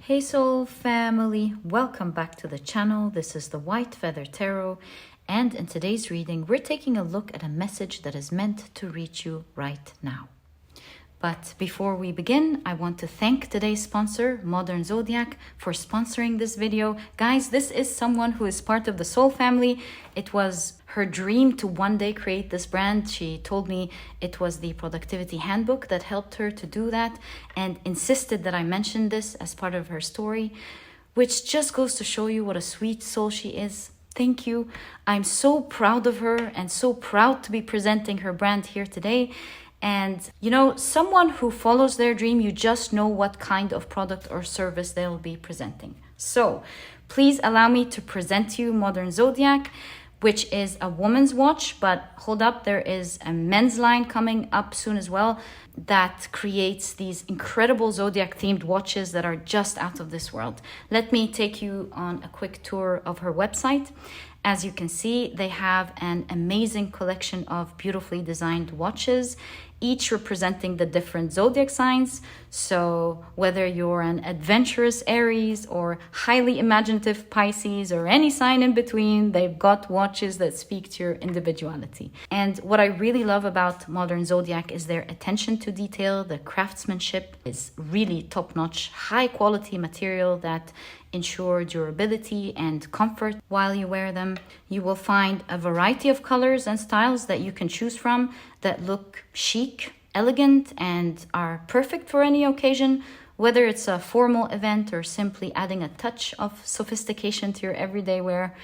Hey Soul family, welcome back to the channel. This is the White Feather Tarot, and in today's reading we're taking a look at a message that is meant to reach you right now. But before we begin, I want to thank today's sponsor, Modern Zodiac, for sponsoring this video. Guys, this is someone who is part of the Soul family. It was her dream to one day create this brand. She told me it was the productivity handbook that helped her to do that and insisted that I mention this as part of her story, which just goes to show you what a sweet soul she is. Thank you. I'm so proud of her and so proud to be presenting her brand here today. And you know, someone who follows their dream, you just know what kind of product or service they'll be presenting. So please allow me to present to you Modern Zodiac, which is a woman's watch, but hold up, there is a men's line coming up soon as well that creates these incredible Zodiac themed watches that are just out of this world. Let me take you on a quick tour of her website. As you can see, they have an amazing collection of beautifully designed watches, each representing the different zodiac signs. So whether you're an adventurous Aries or highly imaginative Pisces or any sign in between, they've got watches that speak to your individuality. And what I really love about Modern Zodiac is their attention to detail. The craftsmanship is really top-notch, high-quality material that ensure durability and comfort while you wear them. You will find a variety of colors and styles that you can choose from that look chic, elegant, and are perfect for any occasion, whether it's a formal event or simply adding a touch of sophistication to your everyday wear.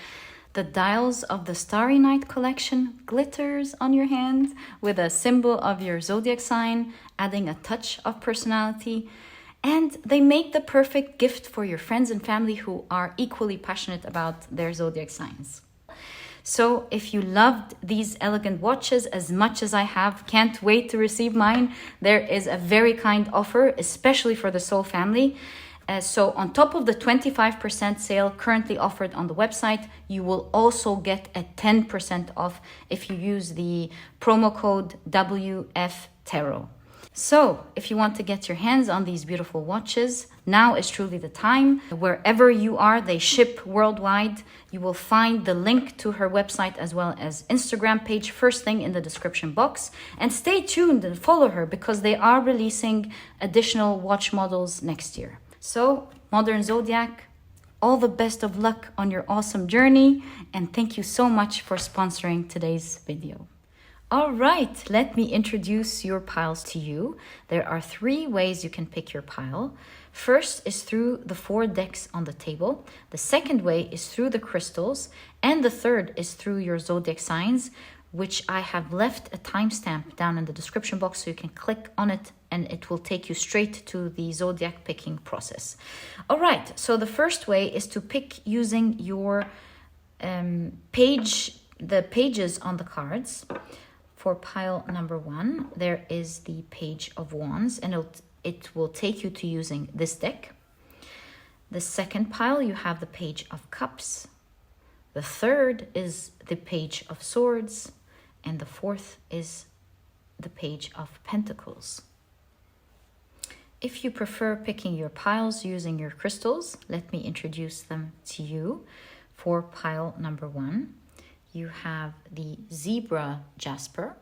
The dials of the Starry Night collection glitters on your hand with a symbol of your zodiac sign, adding a touch of personality. And they make the perfect gift for your friends and family who are equally passionate about their zodiac signs. So if you loved these elegant watches as much as I have, can't wait to receive mine, there is a very kind offer, especially for the Soul family. So on top of the 25% sale currently offered on the website, you will also get a 10% off if you use the promo code WFTarot. So if you want to get your hands on these beautiful watches, now is truly the time. Wherever you are, they ship worldwide. You will find the link to her website as well as Instagram page first thing in the description box. And stay tuned and follow her because they are releasing additional watch models next year. So Modern Zodiac, all the best of luck on your awesome journey. And thank you so much for sponsoring today's video. All right, let me introduce your piles to you. There are 3 ways you can pick your pile. First is through the 4 decks on the table. The second way is through the crystals. And the third is through your zodiac signs, which I have left a timestamp down in the description box so you can click on it and it will take you straight to the zodiac picking process. All right, so the first way is to pick using your the pages on the cards. For pile number 1, there is the Page of Wands, and it will take you to using this deck. The second pile, you have the Page of Cups. The third is the Page of Swords, and the fourth is the Page of Pentacles. If you prefer picking your piles using your crystals, let me introduce them to you. For pile number 1, you have the Zebra Jasper,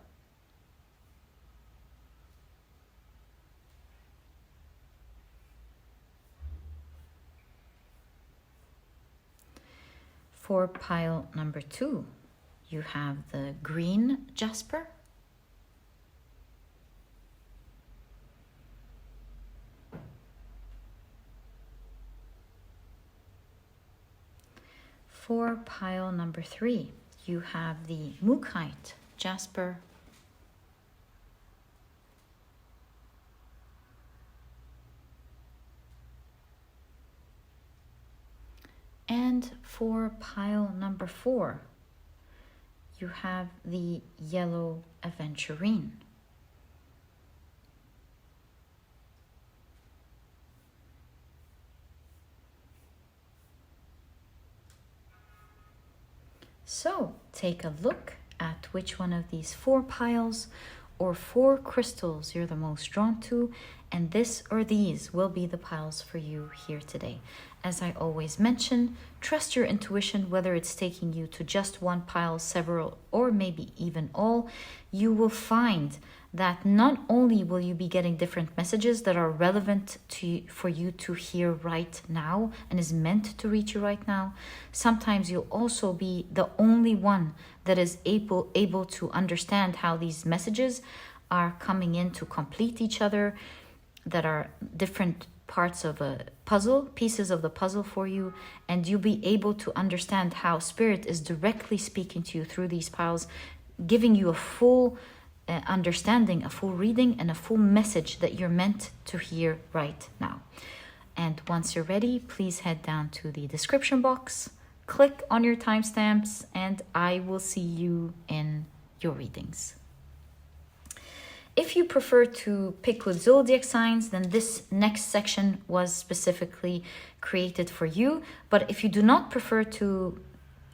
for pile number 2, you have the Green Jasper, for pile number 3, you have the Mookaite Jasper, and for pile number 4, you have the Yellow Aventurine. So take a look at which one of these 4 piles or 4 crystals you're the most drawn to And this or these will be the piles for you here today. As I always mention, trust your intuition, whether it's taking you to just one pile, several, or maybe even all. You will find that not only will you be getting different messages that are relevant for you to hear right now and is meant to reach you right now, sometimes you'll also be the only one that is able to understand how these messages are coming in to complete each other, that are different parts of a puzzle, pieces of the puzzle for you, and you'll be able to understand how Spirit is directly speaking to you through these piles, giving you a full understanding, a full reading, and a full message that you're meant to hear right now. And once you're ready, please head down to the description box, click on your timestamps, and I will see you in your readings. If you prefer to pick with zodiac signs, then this next section was specifically created for you. But if you do not prefer to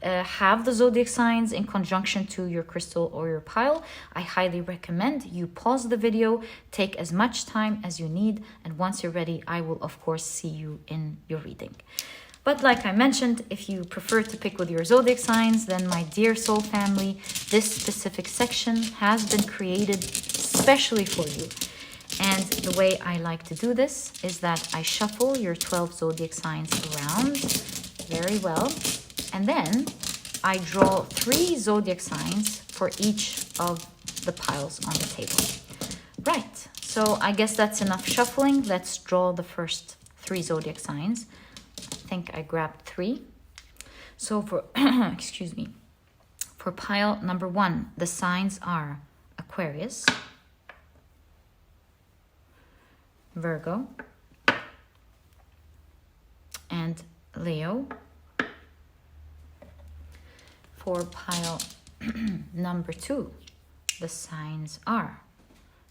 have the zodiac signs in conjunction to your crystal or your pile, I highly recommend you pause the video, take as much time as you need, and once you're ready, I will of course see you in your reading. But like I mentioned, if you prefer to pick with your zodiac signs, then my dear soul family, this specific section has been created especially for you. And the way I like to do this is that I shuffle your 12 zodiac signs around very well. And then I draw 3 zodiac signs for each of the piles on the table. Right, so I guess that's enough shuffling. Let's draw the first 3 zodiac signs. I think I grabbed 3. So for, excuse me, for pile number 1, the signs are Aquarius, Virgo, and Leo. For pile number 2, the signs are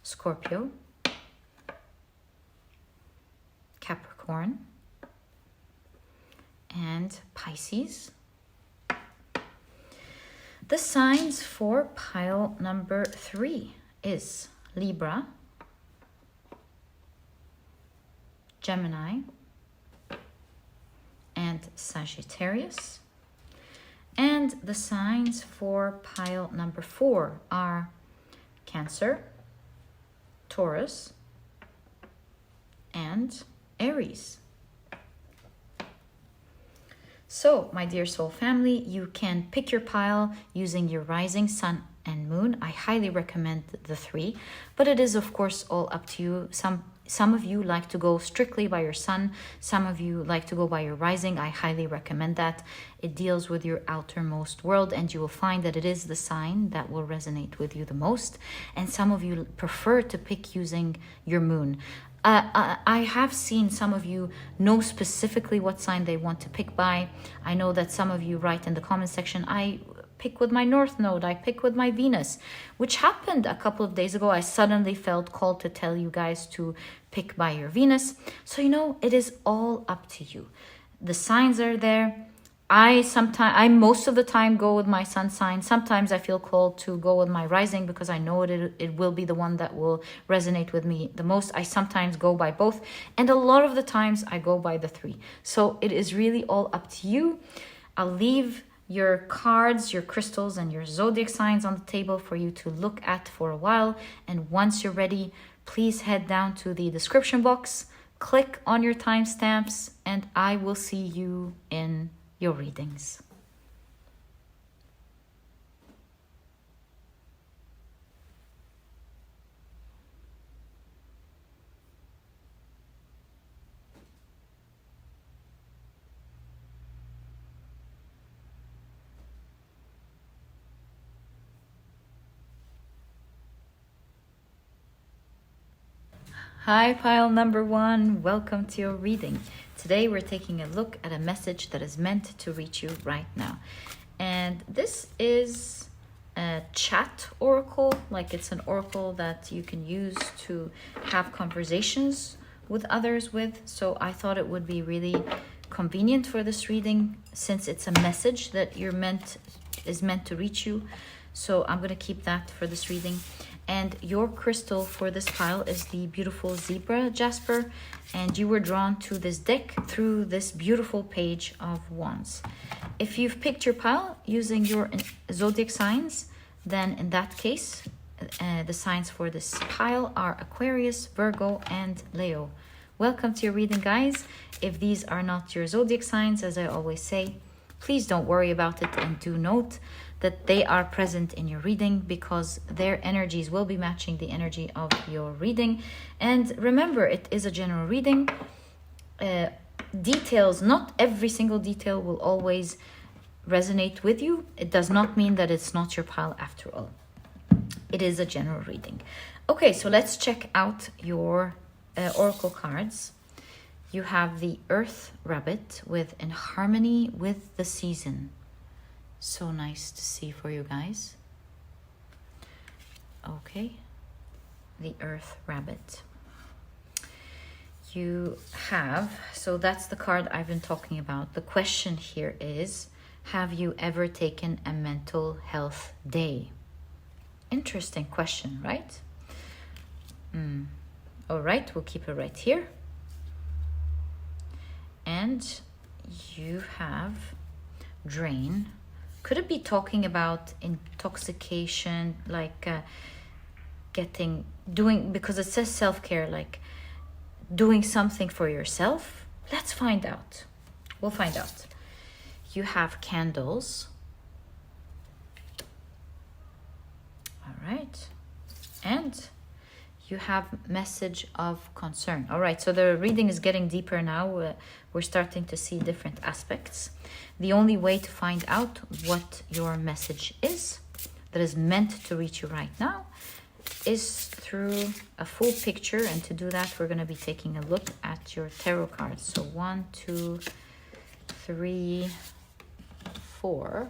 Scorpio, Capricorn, and Pisces. The signs for pile number 3 is Libra, Gemini, and Sagittarius. And the signs for pile number 4 are Cancer, Taurus, and Aries. So, my dear soul family, you can pick your pile using your rising sun and moon. I highly recommend the 3, but it is of course all up to you. Some of you like to go strictly by your sun. Some of you like to go by your rising. I highly recommend that. It deals with your outermost world, and you will find that it is the sign that will resonate with you the most. And some of you prefer to pick using your moon. I have seen some of you know specifically what sign they want to pick by. I know that some of you write in the comment section, I pick with my North Node, I pick with my Venus, which happened a couple of days ago. I suddenly felt called to tell you guys to pick by your Venus. So, it is all up to you. The signs are there. I most of the time go with my sun sign. Sometimes I feel called to go with my rising because I know it will be the one that will resonate with me the most. I sometimes go by both, and a lot of the times I go by the 3. So it is really all up to you. I'll leave your cards, your crystals, and your zodiac signs on the table for you to look at for a while. And once you're ready, please head down to the description box, click on your timestamps, and I will see you in your readings. Hi, pile number 1. Welcome to your reading. Today we're taking a look at a message that is meant to reach you right now. And this is a chat oracle, like it's an oracle that you can use to have conversations with others with. So I thought it would be really convenient for this reading since it's a message that is meant to reach you. So I'm going to keep that for this reading. And your crystal for this pile is the beautiful zebra Jasper. And you were drawn to this deck through this beautiful page of wands. If you've picked your pile using your zodiac signs, then in that case, the signs for this pile are Aquarius, Virgo, and Leo. Welcome to your reading, guys. If these are not your zodiac signs, as I always say, please don't worry about it, and do note that they are present in your reading because their energies will be matching the energy of your reading. And remember, it is a general reading. Details, not every single detail will always resonate with you. It does not mean that it's not your pile after all. It is a general reading. Okay, so let's check out your oracle cards. You have the Earth Rabbit with In Harmony with the Season. So nice to see for you guys. Okay, the Earth Rabbit. You have, so that's the card I've been talking about. The question here is, have you ever taken a mental health day? Interesting question, right? All right, we'll keep it right here. And you have Drain. Could it be talking about intoxication, like because it says self-care, like doing something for yourself? Let's find out. We'll find out. You have Candles. All right. And you have Message of Concern. All right, so the reading is getting deeper now. We're starting to see different aspects. The only way to find out what your message is that is meant to reach you right now is through a full picture. And to do that, we're going to be taking a look at your tarot cards. So 1, 2, 3, 4.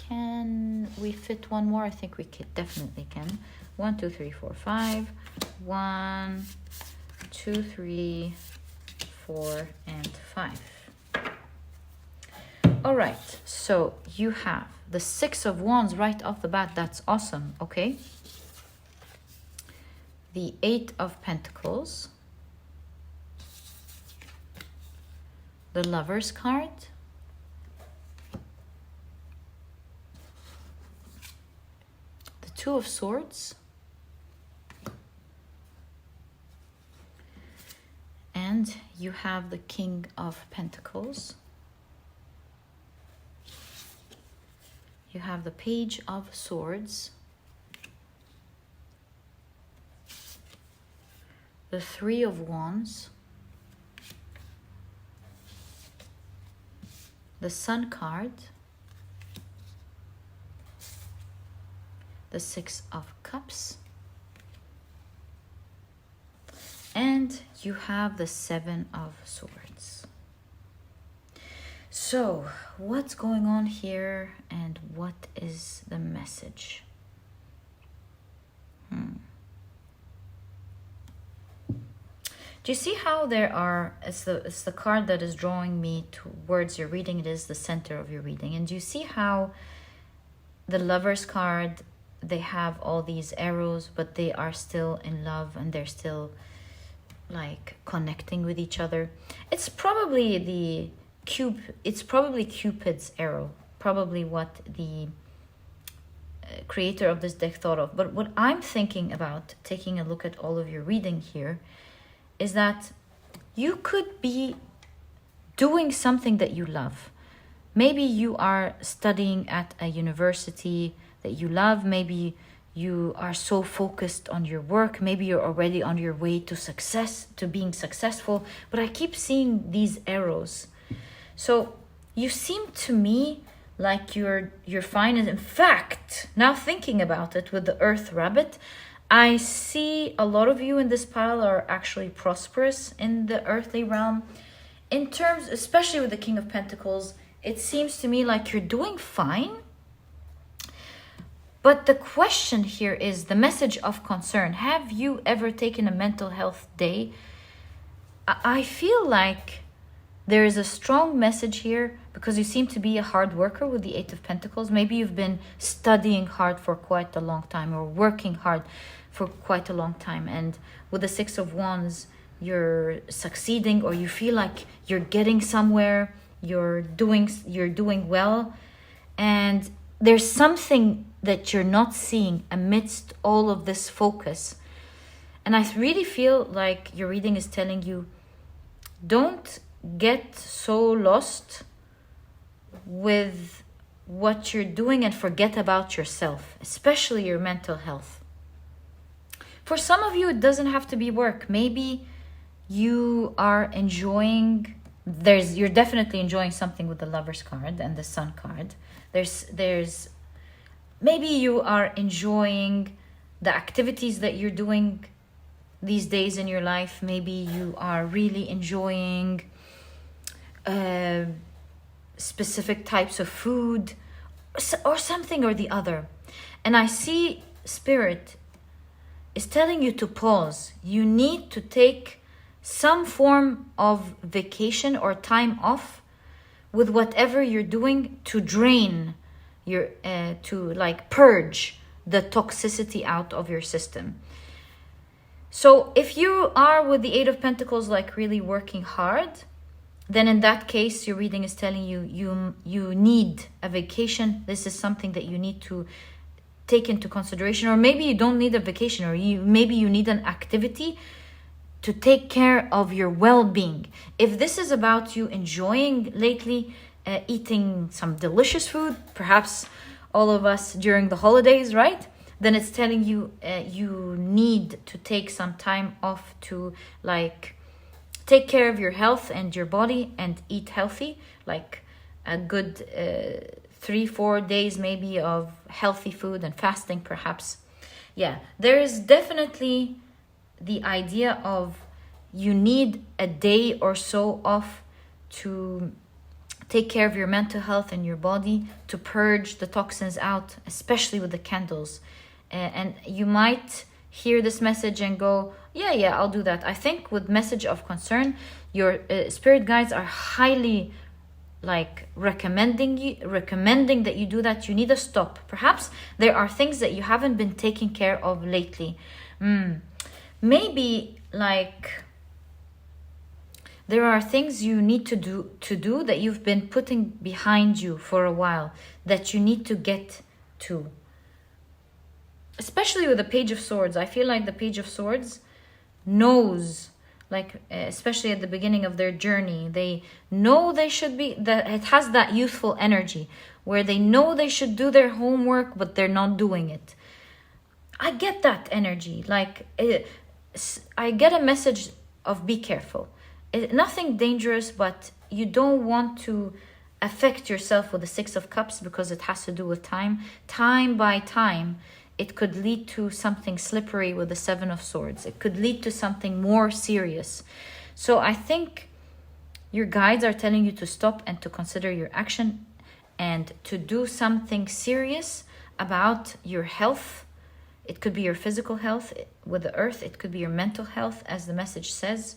Can we fit one more? I think we definitely can. 1, 2, 3, 4, 5. 1, 2, 3, 4, and 5. All right, so you have the Six of Wands right off the bat. That's awesome. Okay. The Eight of Pentacles. The Lover's card. The Two of Swords. And you have the King of Pentacles. You have the Page of Swords. The Three of Wands. The Sun card. The Six of Cups. And you have the Seven of Swords. So, what's going on here and what is the message? Do you see how there are, it's the card that is drawing me towards your reading. It is the center of your reading. And do you see how the Lover's card, they have all these arrows, but they are still in love and they're still like connecting with each other? It's probably it's probably Cupid's arrow, probably what the creator of this deck thought of. But what I'm thinking about, taking a look at all of your reading here, is that you could be doing something that you love. Maybe you are studying at a university that you love. Maybe you are so focused on your work. Maybe you're already on your way to success, to being successful. But I keep seeing these arrows. So you seem to me like you're fine. And in fact, now thinking about it with the Earth Rabbit, I see a lot of you in this pile are actually prosperous in the earthly realm. In terms, especially with the King of Pentacles, it seems to me like you're doing fine. But the question here is the message of concern. Have you ever taken a mental health day? I feel like there is a strong message here because you seem to be a hard worker with the Eight of Pentacles. Maybe you've been studying hard for quite a long time, or working hard for quite a long time. And with the Six of Wands, you're succeeding, or you feel like you're getting somewhere, you're doing well. And there's something that you're not seeing amidst all of this focus. And I really feel like your reading is telling you, don't get so lost with what you're doing and forget about yourself, especially your mental health. For some of you, it doesn't have to be work. Maybe you are enjoying, you're definitely enjoying something with the Lover's card and the Sun card. There's maybe you are enjoying the activities that you're doing these days in your life. Maybe you are really enjoying specific types of food, or something or the other. And I see Spirit is telling you to pause. You need to take some form of vacation or time off with whatever you're doing, to drain your to like purge the toxicity out of your system. So if you are with the Eight of Pentacles, like really working hard, then in that case, your reading is telling you, you need a vacation. This is something that you need to take into consideration. Or maybe you don't need a vacation, or maybe you need an activity to take care of your well-being. If this is about you enjoying lately, eating some delicious food, perhaps all of us during the holidays, right? Then it's telling you you need to take some time off to like take care of your health and your body and eat healthy, like a good 3-4 days maybe of healthy food and fasting perhaps. Yeah, there is definitely the idea of you need a day or so off to take care of your mental health and your body, to purge the toxins out, especially with the candles. And you might hear this message and go, yeah, I'll do that. I think with message of concern, your spirit guides are highly like recommending that you do that. You need a stop. Perhaps there are things that you haven't been taking care of lately. Maybe like there are things you need to do that you've been putting behind you for a while, that you need to get to. Especially with the Page of Swords. I feel like the Page of Swords knows, like especially at the beginning of their journey, they know they should be, that it has that youthful energy where they know they should do their homework, but they're not doing it. I get that energy. Like I get a message of be careful. Nothing dangerous, but you don't want to affect yourself with the Six of Cups, because it has to do with time. Time by time, it could lead to something slippery with the Seven of Swords. It could lead to something more serious. So I think your guides are telling you to stop and to consider your action and to do something serious about your health. It could be your physical health with the earth. It could be your mental health, as the message says.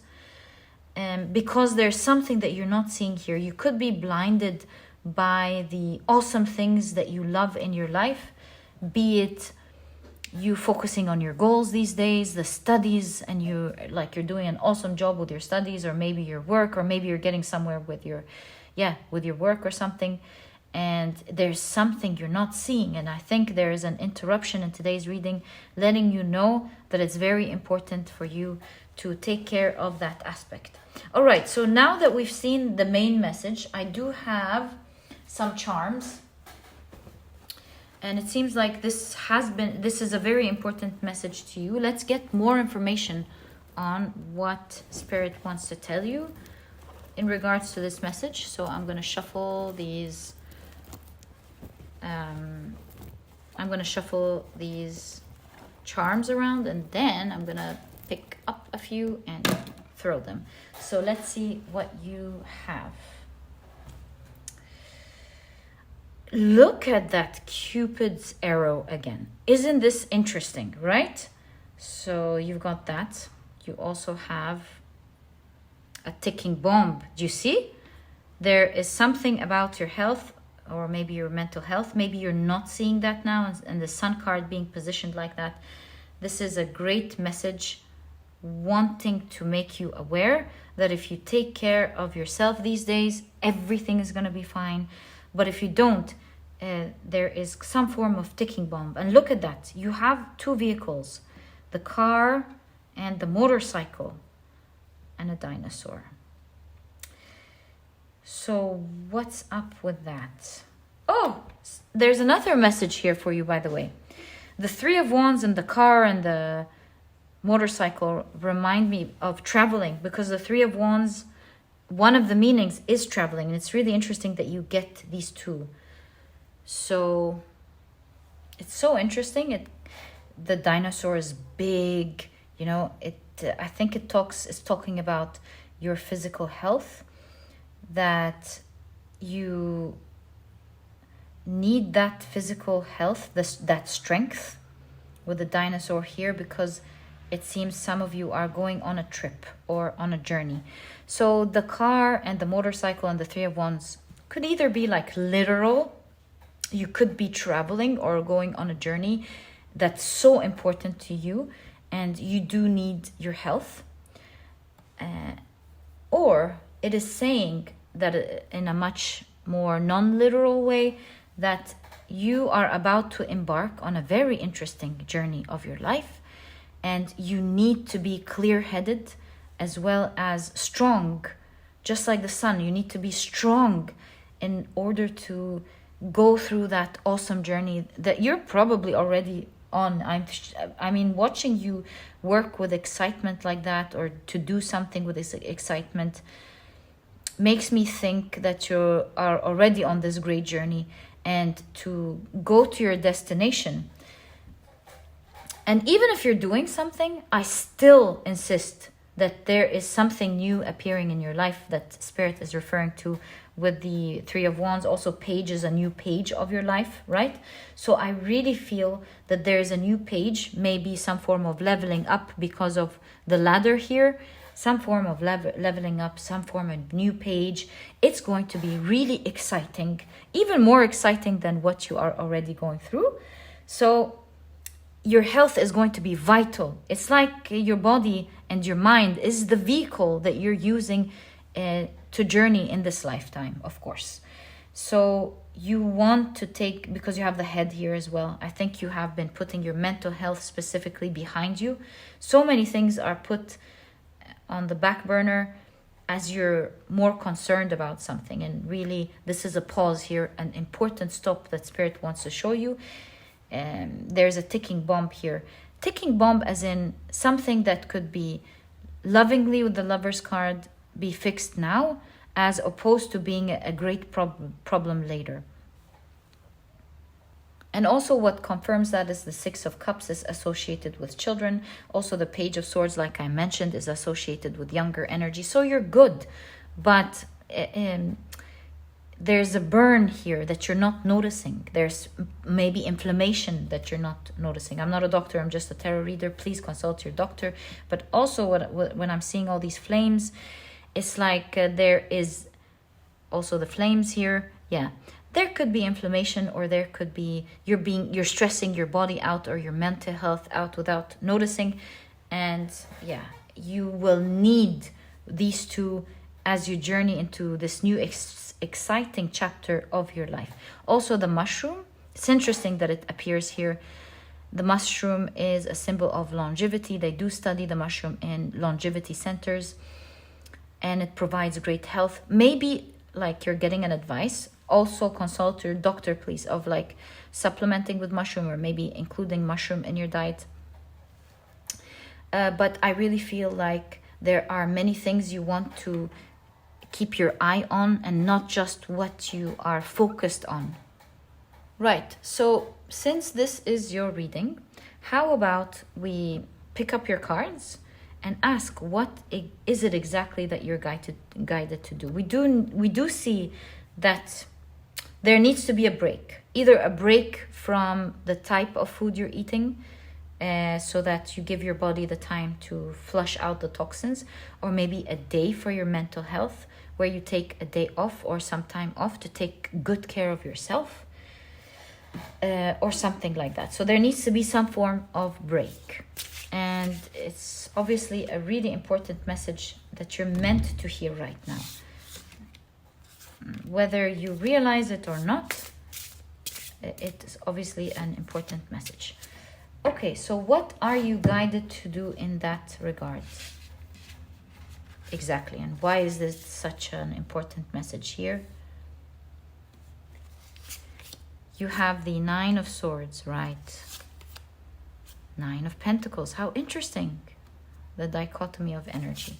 Because there's something that you're not seeing here. You could be blinded by the awesome things that you love in your life, be it you focusing on your goals these days, the studies, and you're doing an awesome job with your studies, or maybe your work, or maybe you're getting somewhere with your work or something, and there's something you're not seeing. And I think there is an interruption in today's reading letting you know that it's very important for you to take care of that aspect. All right, so now that we've seen the main message, I do have some charms. And it seems like this is a very important message to you. Let's get more information on what Spirit wants to tell you in regards to this message. So I'm going to shuffle these. I'm going to shuffle these charms around, and then I'm going to pick up a few and throw them. So let's see what you have. Look at that Cupid's arrow again. Isn't this interesting, right? So you've got that. You also have a ticking bomb. Do you see? There is something about your health, or maybe your mental health. Maybe you're not seeing that now, and the Sun card being positioned like that. This is a great message wanting to make you aware that if you take care of yourself these days, everything is going to be fine. But if you don't, there is some form of ticking bomb. And look at that. You have two vehicles, the car and the motorcycle, and a dinosaur. So what's up with that? Oh, there's another message here for you, by the way. The Three of Wands and the car and the motorcycle remind me of traveling, because the Three of Wands, one of the meanings is traveling, and it's really interesting that you get these two. So it's so interesting. The dinosaur is big, you know. I think it's talking about your physical health, that you need that physical health, that strength with the dinosaur here, because it seems some of you are going on a trip or on a journey. So the car and the motorcycle and the Three of Wands could either be like literal, you could be traveling or going on a journey that's so important to you and you do need your health. Or it is saying that in a much more non-literal way, that you are about to embark on a very interesting journey of your life, and you need to be clear-headed as well as strong. Just like the sun, you need to be strong in order to go through that awesome journey that you're probably already on. I mean, watching you work with excitement like that, or to do something with this excitement, makes me think that you are already on this great journey and to go to your destination. And even if you're doing something, I still insist that there is something new appearing in your life that Spirit is referring to with the Three of Wands. Also, page is a new page of your life, right? So I really feel that there is a new page, maybe some form of leveling up because of the ladder here, some form of leveling up, some form of new page. It's going to be really exciting, even more exciting than what you are already going through. So your health is going to be vital. It's like your body and your mind is the vehicle that you're using to journey in this lifetime, of course. So you want to take, because you have the head here as well, I think you have been putting your mental health specifically behind you. So many things are put on the back burner as you're more concerned about something. And really, this is a pause here, an important stop that Spirit wants to show you. There's a ticking bomb here. Ticking bomb as in something that could be lovingly, with the Lover's card, be fixed now, as opposed to being a great problem later. And also what confirms that is the Six of Cups is associated with children. Also the Page of Swords, like I mentioned, is associated with younger energy. So you're good, but there's a burn here that you're not noticing. There's maybe inflammation that you're not noticing. I'm not a doctor, I'm just a tarot reader. Please consult your doctor. But also when I'm seeing all these flames, it's like there is also the flames here. Yeah, there could be inflammation, or there could be you're stressing your body out or your mental health out without noticing. And yeah, you will need these two as you journey into this new exciting chapter of your life. Also the mushroom, it's interesting that it appears here. The mushroom is a symbol of longevity. They do study the mushroom in longevity centers, and it provides great health. Maybe like you're getting an advice, also consult your doctor, please, of like supplementing with mushroom, or maybe including mushroom in your diet. But I really feel like there are many things you want to keep your eye on, and not just what you are focused on. Right, so since this is your reading, how about we pick up your cards and ask, what is it exactly that you're guided to do? We do see that there needs to be a break. Either a break from the type of food you're eating, so that you give your body the time to flush out the toxins, or maybe a day for your mental health where you take a day off or some time off to take good care of yourself, or something like that. So there needs to be some form of break. And it's obviously a really important message that you're meant to hear right now. Whether you realize it or not, it is obviously an important message. Okay, so what are you guided to do in that regard? Exactly, and why is this such an important message here? You have the 9 of Swords, right? 9 of Pentacles, how interesting. The dichotomy of energy.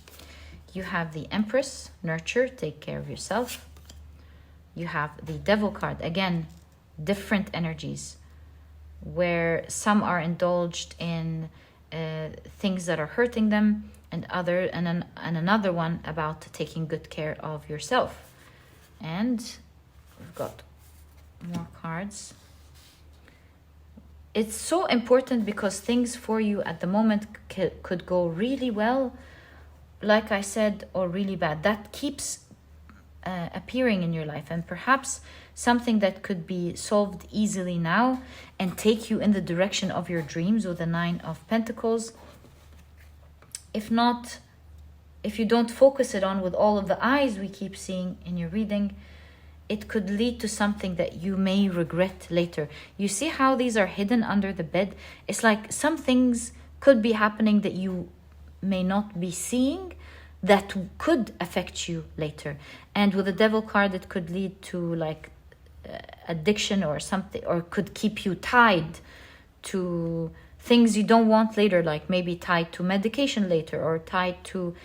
You have the Empress, nurture, take care of yourself. You have the Devil card, again, different energies, where some are indulged in things that are hurting them, and another one about taking good care of yourself. And we've got more cards. It's so important because things for you at the moment could go really well, like I said, or really bad. That keeps appearing in your life, and perhaps something that could be solved easily now and take you in the direction of your dreams with the 9 of Pentacles. If not, if you don't focus it on with all of the eyes we keep seeing in your reading, it could lead to something that you may regret later. You see how these are hidden under the bed? It's like some things could be happening that you may not be seeing, that could affect you later. And with the Devil card, it could lead to like addiction or something, or could keep you tied to things you don't want later, like maybe tied to medication later, or tied to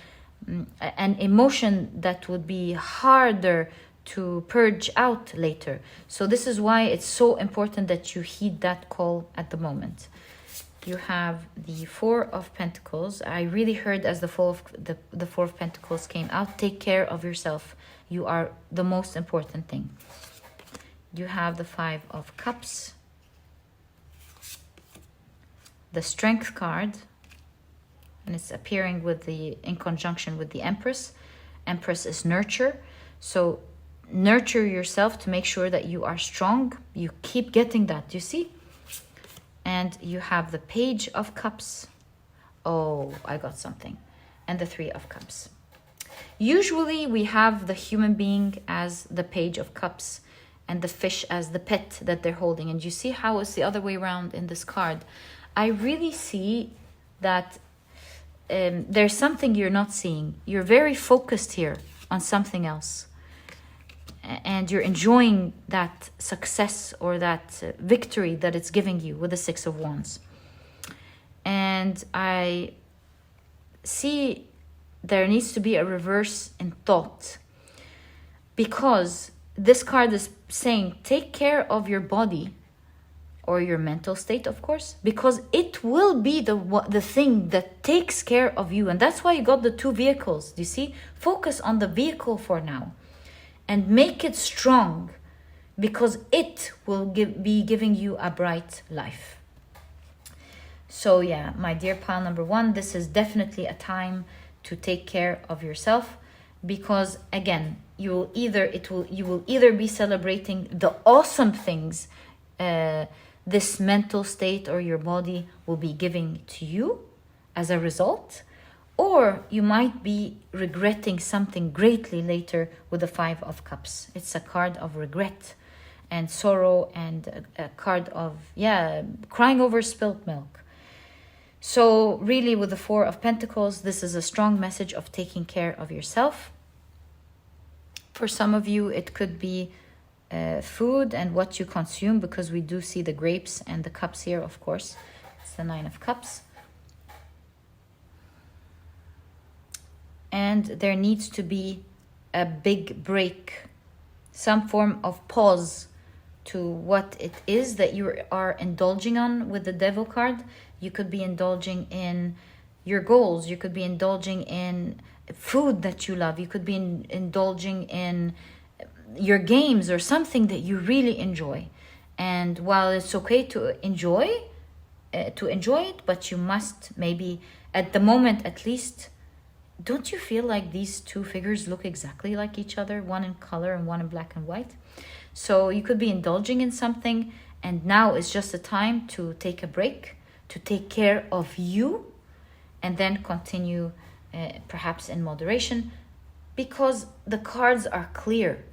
an emotion that would be harder to purge out later. So this is why it's so important that you heed that call at the moment. You have the 4 of Pentacles. I really heard as the 4 of Pentacles came out, take care of yourself. You are the most important thing. You have the 5 of Cups. The Strength card, and it's appearing in conjunction with the Empress. Empress is nurture. So nurture yourself to make sure that you are strong. You keep getting that, you see? And you have the Page of Cups. Oh, I got something. And the 3 of Cups. Usually we have the human being as the Page of Cups and the fish as the pet that they're holding. And you see how it's the other way around in this card. I really see that there's something you're not seeing. You're very focused here on something else. And you're enjoying that success or that victory that it's giving you with the 6 of Wands. And I see there needs to be a reverse in thought, because this card is saying take care of your body or your mental state, of course, because it will be the thing that takes care of you. And that's why you got the 2 vehicles. Do you see? Focus on the vehicle for now. And make it strong, because it will be giving you a bright life. So yeah, my dear pile number 1, this is definitely a time to take care of yourself, because again, you will either be celebrating the awesome things this mental state or your body will be giving to you as a result, or you might be regretting something greatly later with the 5 of Cups. It's a card of regret and sorrow, and a card of, crying over spilt milk. So really with the 4 of Pentacles, this is a strong message of taking care of yourself. For some of you, it could be food and what you consume, because we do see the grapes and the cups here, of course. It's the 9 of Cups. And there needs to be a big break, some form of pause to what it is that you are indulging on with the Devil card. You could be indulging in your goals. You could be indulging in food that you love. You could be indulging in your games or something that you really enjoy. And while it's okay to enjoy, to enjoy it, but you must maybe, at the moment at least, don't you feel like these two figures look exactly like each other, one in color and one in black and white? So you could be indulging in something, and now is just the time to take a break, to take care of you, and then continue perhaps in moderation, because the cards are clear.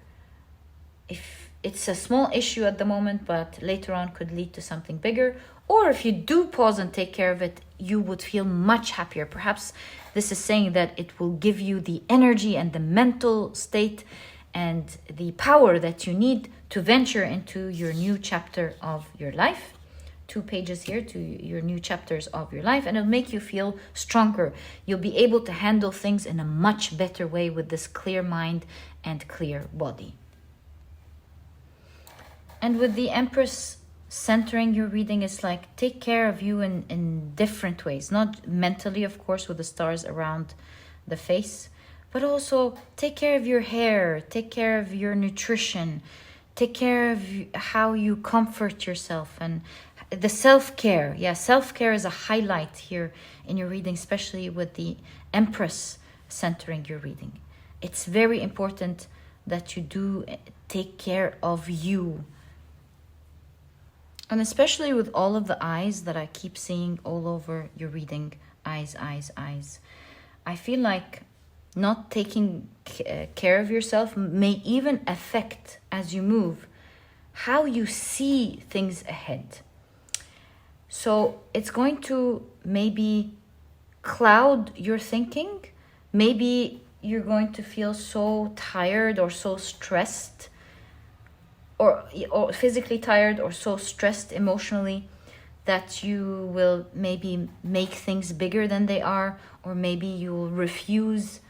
If it's a small issue at the moment, but later on could lead to something bigger, or if you do pause and take care of it, you would feel much happier. Perhaps this is saying that it will give you the energy and the mental state and the power that you need to venture into your new chapter of your life. 2 pages here to your new chapters of your life, and it'll make you feel stronger. You'll be able to handle things in a much better way with this clear mind and clear body. And with the Empress centering your reading, is like, take care of you in different ways, not mentally, of course, with the stars around the face, but also take care of your hair, take care of your nutrition, take care of how you comfort yourself, and the self-care. Yeah, self-care is a highlight here in your reading, especially with the Empress centering your reading. It's very important that you do take care of you. And especially with all of the eyes that I keep seeing all over your reading, eyes, eyes, eyes. I feel like not taking care of yourself may even affect, as you move, how you see things ahead. So it's going to maybe cloud your thinking. Maybe you're going to feel so tired or so stressed, or physically tired or so stressed emotionally, that you will maybe make things bigger than they are, or maybe you will refuse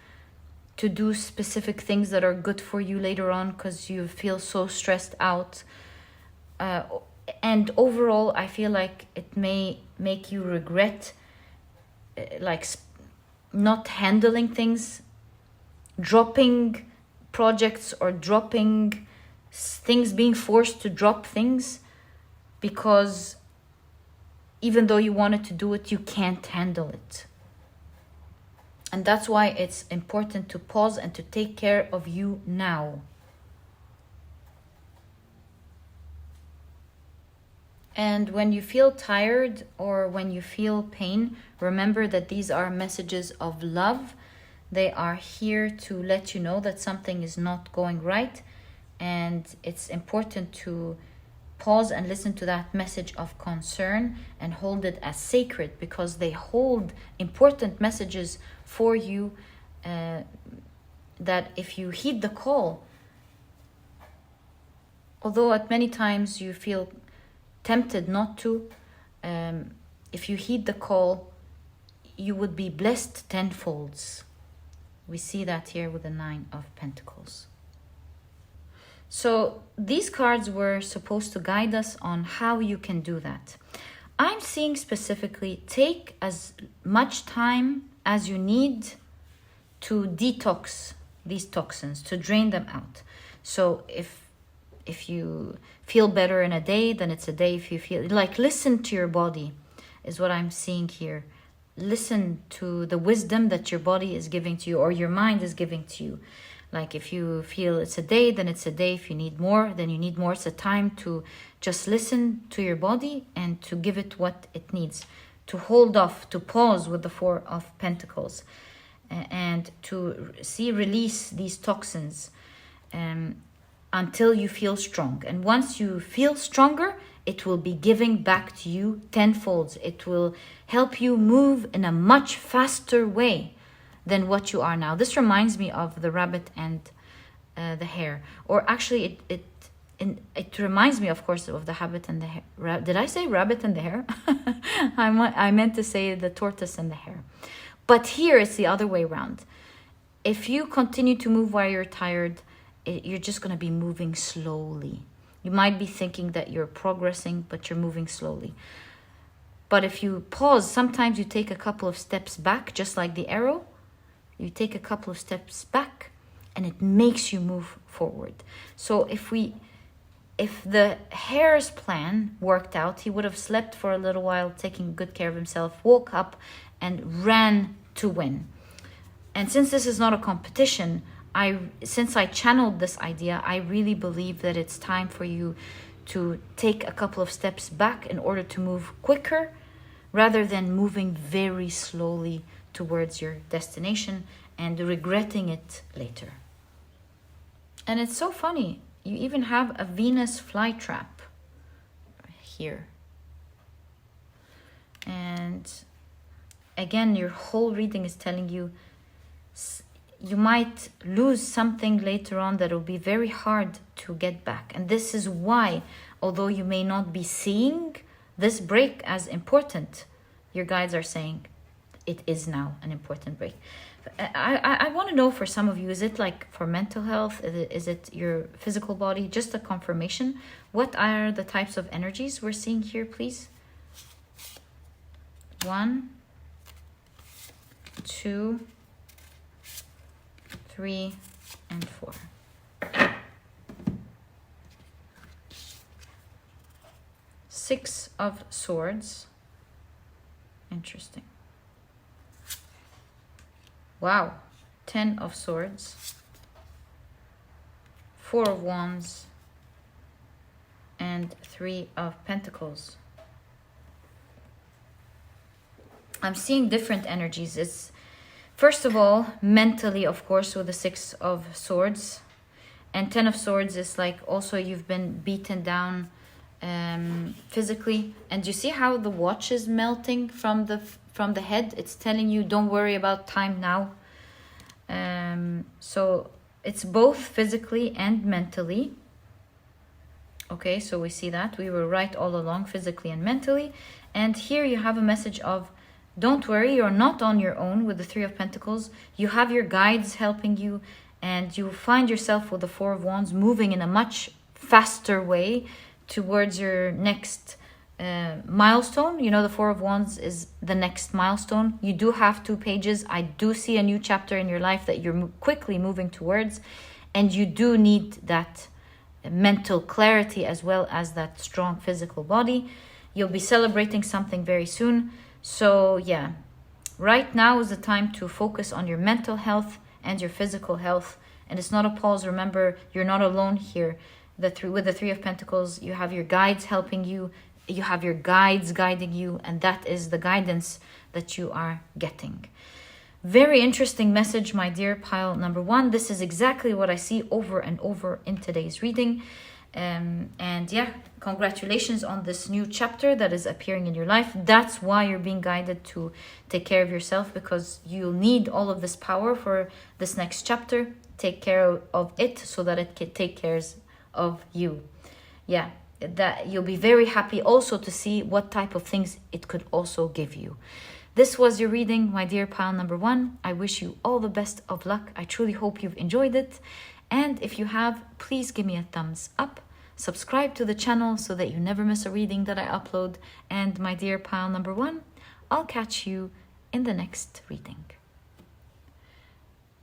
to do specific things that are good for you later on because you feel so stressed out. And overall, I feel like it may make you regret not handling things, dropping projects, or dropping things, being forced to drop things because even though you wanted to do it, you can't handle it. And that's why it's important to pause and to take care of you now. And when you feel tired or when you feel pain, remember that these are messages of love. They are here to let you know that something is not going right. And it's important to pause and listen to that message of concern and hold it as sacred, because they hold important messages for you, that if you heed the call, although at many times you feel tempted not to, if you heed the call, you would be blessed tenfolds. We see that here with the 9 of Pentacles. So these cards were supposed to guide us on how you can do that. I'm seeing specifically, take as much time as you need to detox these toxins, to drain them out. So if you feel better in a day, then it's a day. If you feel like, listen to your body is what I'm seeing here. Listen to the wisdom that your body is giving to you, or your mind is giving to you. Like if you feel it's a day, then it's a day. If you need more, then you need more. It's a time to just listen to your body and to give it what it needs. To hold off, to pause with the 4 of Pentacles, and to release these toxins until you feel strong. And once you feel stronger, it will be giving back to you tenfolds. It will help you move in a much faster way than what you are now. This reminds me of the rabbit and the hare. Or actually, it reminds me, of course, of the rabbit and the hare. Did I say rabbit and the hare? I meant to say the tortoise and the hare. But here it's the other way around. If you continue to move while you're tired, you're just going to be moving slowly. You might be thinking that you're progressing, but you're moving slowly. But if you pause, sometimes you take a couple of steps back, just like the arrow. You take a couple of steps back and it makes you move forward. So if we if the hare's plan worked out, he would have slept for a little while, taking good care of himself, woke up and ran to win. And since this is not a competition, since I channeled this idea, I really believe that it's time for you to take a couple of steps back in order to move quicker, rather than moving very slowly towards your destination and regretting it later. And it's so funny. You even have a Venus flytrap here. And again, your whole reading is telling you you might lose something later on that will be very hard to get back. And this is why, although you may not be seeing this break as important, your guides are saying it is now an important break. I want to know, for some of you, is it like for mental health? Is it your physical body? Just a confirmation. What are the types of energies we're seeing here, please? 1, 2, 3, and 4. Six of Swords. Interesting. Wow. 10 of Swords. 4 of Wands. And 3 of Pentacles. I'm seeing different energies. It's, first of all, mentally, of course, with the 6 of Swords. And 10 of Swords is like also you've been beaten down physically. And you see how the watch is melting from the head? It's telling you don't worry about time now. So it's both physically and mentally. Okay, so we see that we were right all along, physically and mentally. And here you have a message of don't worry, you're not on your own with the 3 of Pentacles. You have your guides helping you, and you find yourself with the 4 of Wands moving in a much faster way towards your next milestone. You know, the 4 of Wands is the next milestone. You do have 2 pages. I do see a new chapter in your life that you're quickly moving towards, and you do need that mental clarity as well as that strong physical body. You'll be celebrating something very soon. So yeah, right now is the time to focus on your mental health and your physical health. And it's not a pause. Remember, you're not alone here. With the 3 of Pentacles, you have your guides helping you. You have your guides guiding you. And that is the guidance that you are getting. Very interesting message, my dear pile number 1. This is exactly what I see over and over in today's reading. And yeah, congratulations on this new chapter that is appearing in your life. That's why you're being guided to take care of yourself, because you'll need all of this power for this next chapter. Take care of it so that it can take care of you. Yeah, that you'll be very happy also to see what type of things it could also give you. This was your reading, my dear pile number 1. I wish you all the best of luck. I truly hope you've enjoyed it. And if you have, please give me a thumbs up. Subscribe to the channel so that you never miss a reading that I upload. And my dear pile number 1, I'll catch you in the next reading.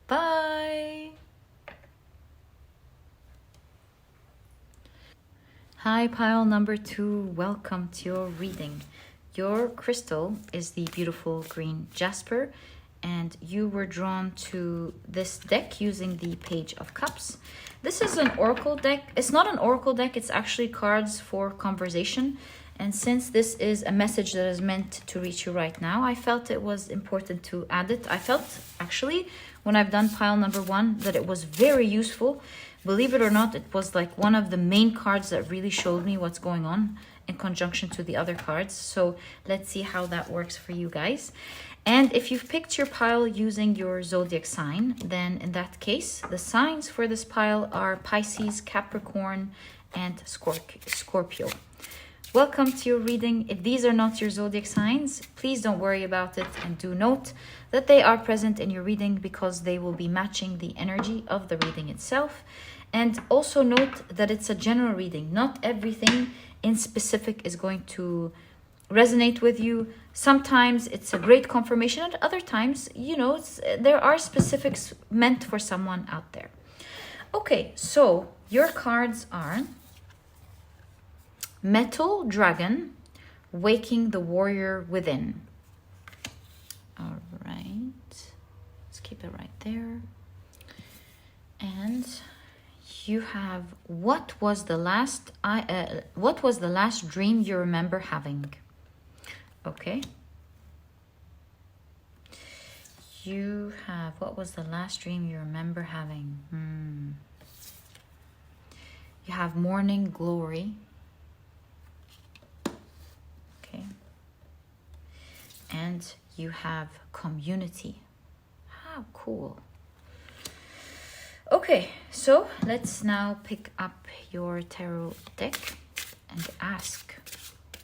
Bye! Hi, pile number 2. Welcome to your reading. Your crystal is the beautiful green Jasper, and you were drawn to this deck using the Page of Cups. This is an oracle deck. It's not an oracle deck, it's actually cards for conversation. And since this is a message that is meant to reach you right now, I felt it was important to add it. I felt, actually, when I've done pile number 1, that it was very useful. Believe it or not, it was like one of the main cards that really showed me what's going on in conjunction to the other cards. So let's see how that works for you guys. And if you've picked your pile using your zodiac sign, then in that case, the signs for this pile are Pisces, Capricorn, and Scorpio. Welcome to your reading. If these are not your zodiac signs, please don't worry about it, and do note that they are present in your reading because they will be matching the energy of the reading itself. And also note that it's a general reading. Not everything in specific is going to resonate with you. Sometimes it's a great confirmation, and other times, you know, there are specifics meant for someone out there. Okay, so your cards are Metal dragon, waking the warrior within. All right, let's keep it right there. And you have, what was the last dream you remember having? Okay. You have, what was the last dream you remember having? You have morning glory. Okay. And you have community. How cool. Okay, so let's now pick up your tarot deck and ask,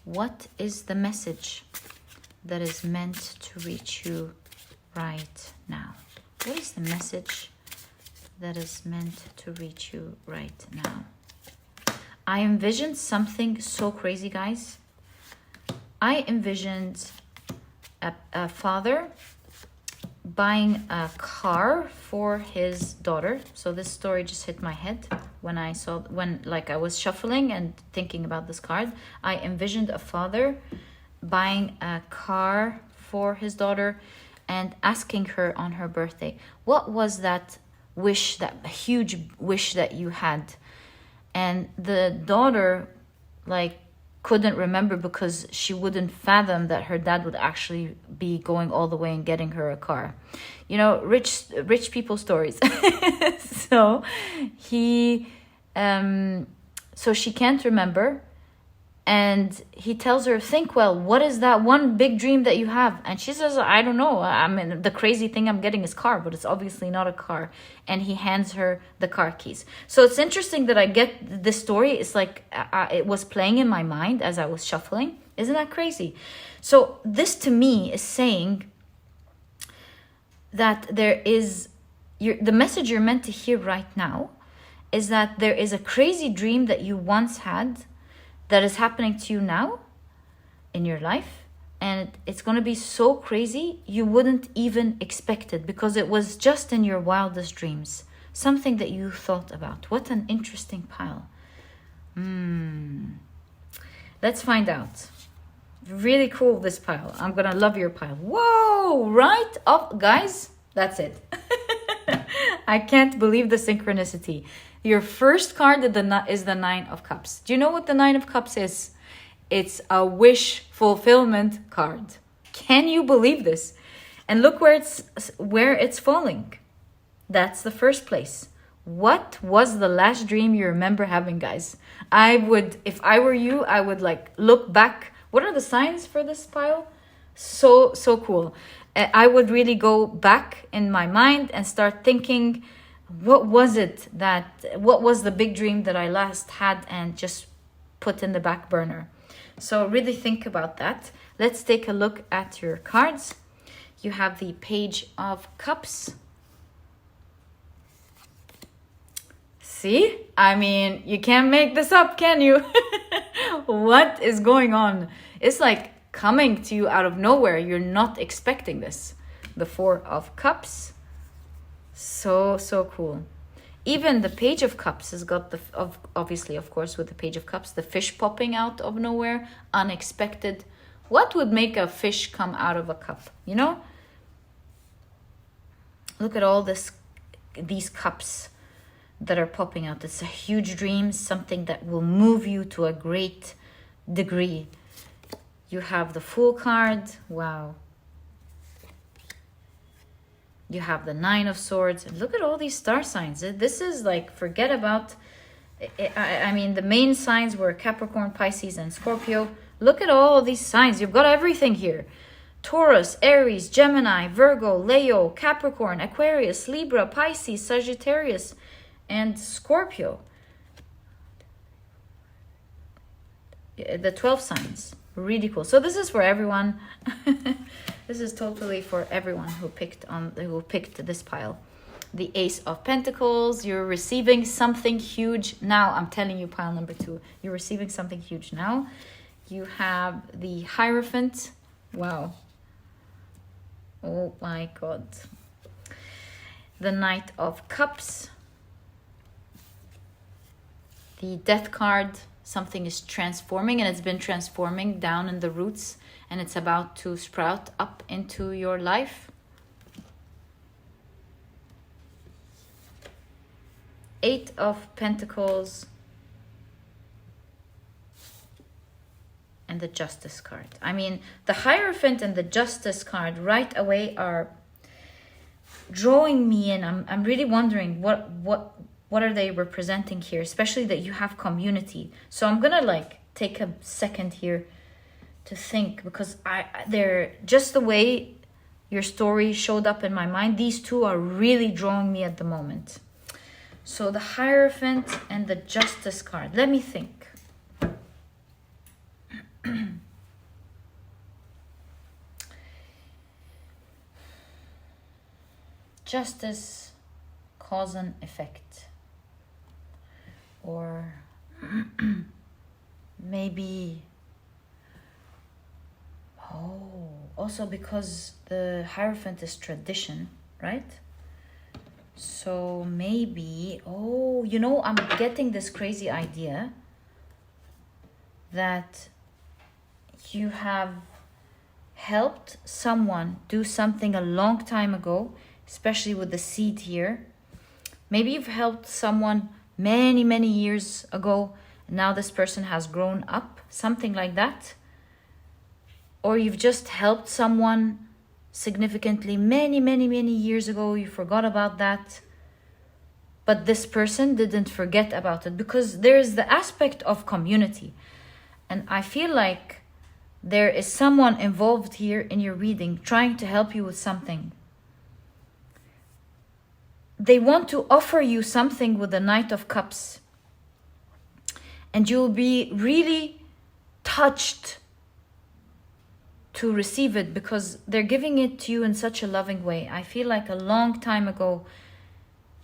what is the message that is meant to reach you right now? What is the message that is meant to reach you right now? I envisioned something so crazy, guys. I envisioned a father buying a car for his daughter. So this story just hit my head when I was shuffling and thinking about this card. I envisioned a father buying a car for his daughter and asking her on her birthday, what was that wish, that huge wish that you had? And the daughter couldn't remember because she wouldn't fathom that her dad would actually be going all the way and getting her a car. You know, rich people stories. So he so she can't remember, and he tells her, think, well, what is that one big dream that you have? And she says, I don't know. I mean, the crazy thing I'm getting is car, but it's obviously not a car. And he hands her the car keys. So it's interesting that I get this story. It's like it was playing in my mind as I was shuffling. Isn't that crazy? So this to me is saying that there is, the message you're meant to hear right now is that there is a crazy dream that you once had that is happening to you now in your life, and it's going to be so crazy you wouldn't even expect it because it was just in your wildest dreams, something that you thought about. What an interesting pile. Let's find out. Really cool, this pile. I'm gonna love your pile. Whoa, right up, guys. That's it. I can't believe the synchronicity. Your first card is the Nine of Cups. Do you know what the Nine of Cups is? It's a wish fulfillment card. Can you believe this? And look where it's falling. That's the first place. What was the last dream you remember having, guys? If I were you, I would look back. What are the signs for this pile? So cool. I would really go back in my mind and start thinking, what was the big dream that I last had and just put in the back burner? So really think about that. Let's take a look at your cards. You have the Page of Cups. See? I mean, you can't make this up, can you? What is going on? It's like coming to you out of nowhere. You're not expecting this. The Four of Cups. So cool. Even the Page of Cups has got obviously, of course, with the Page of Cups, the fish popping out of nowhere, unexpected. What would make a fish come out of a cup? You know? Look at all these cups that are popping out. It's a huge dream, something that will move you to a great degree. You have the Fool card. Wow. You have the Nine of Swords. And look at all these star signs. This is forget about... I mean, the main signs were Capricorn, Pisces, and Scorpio. Look at all these signs. You've got everything here. Taurus, Aries, Gemini, Virgo, Leo, Capricorn, Aquarius, Libra, Pisces, Sagittarius, and Scorpio. The 12 signs. Really cool. So this is for everyone. This is totally for everyone who picked this pile. The Ace of Pentacles. You're receiving something huge now. I'm telling you, pile number 2. You're receiving something huge now. You have the Hierophant. Wow. Oh my God. The Knight of Cups. The Death card. something is transforming, and it's been transforming down in the roots, and it's about to sprout up into your life. 8 of Pentacles and the Justice card. I mean, the Hierophant and the Justice card right away are drawing me in. I'm really wondering what are they representing here, especially that you have community. So I'm gonna like take a second here to think, because they're just the way your story showed up in my mind. These two are really drawing me at the moment. So the Hierophant and the Justice card. Let me think. Justice, cause and effect. Or maybe, also because the Hierophant is tradition, right? So maybe, I'm getting this crazy idea that you have helped someone do something a long time ago, especially with the seed here. Maybe you've helped someone many, many years ago, and now this person has grown up, something like that. Or you've just helped someone significantly many, many, many years ago. You forgot about that. But this person didn't forget about it, because there's the aspect of community. And I feel like there is someone involved here in your reading trying to help you with something. They want to offer you something with the Knight of Cups. And you'll be really touched to receive it, because they're giving it to you in such a loving way. I feel like a long time ago,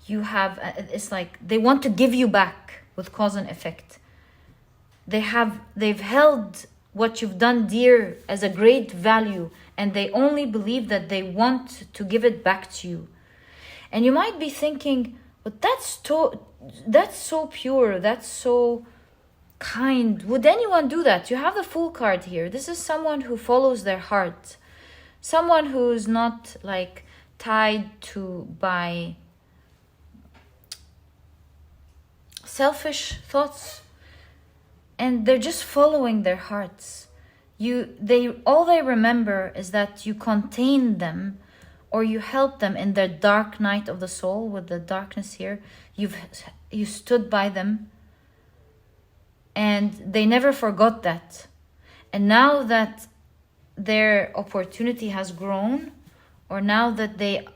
it's like they want to give you back with cause and effect. They've held what you've done dear as a great value, and they only believe that they want to give it back to you. And you might be thinking, but that's so pure, that's so kind. Would anyone do that? You have the Fool card here. This is someone who follows their heart. Someone who's not like tied by selfish thoughts, and they're just following their hearts. All they remember is that you contain them, or you help them in their dark night of the soul with the darkness here. You stood by them, and they never forgot that. And now that their opportunity has grown, or now that they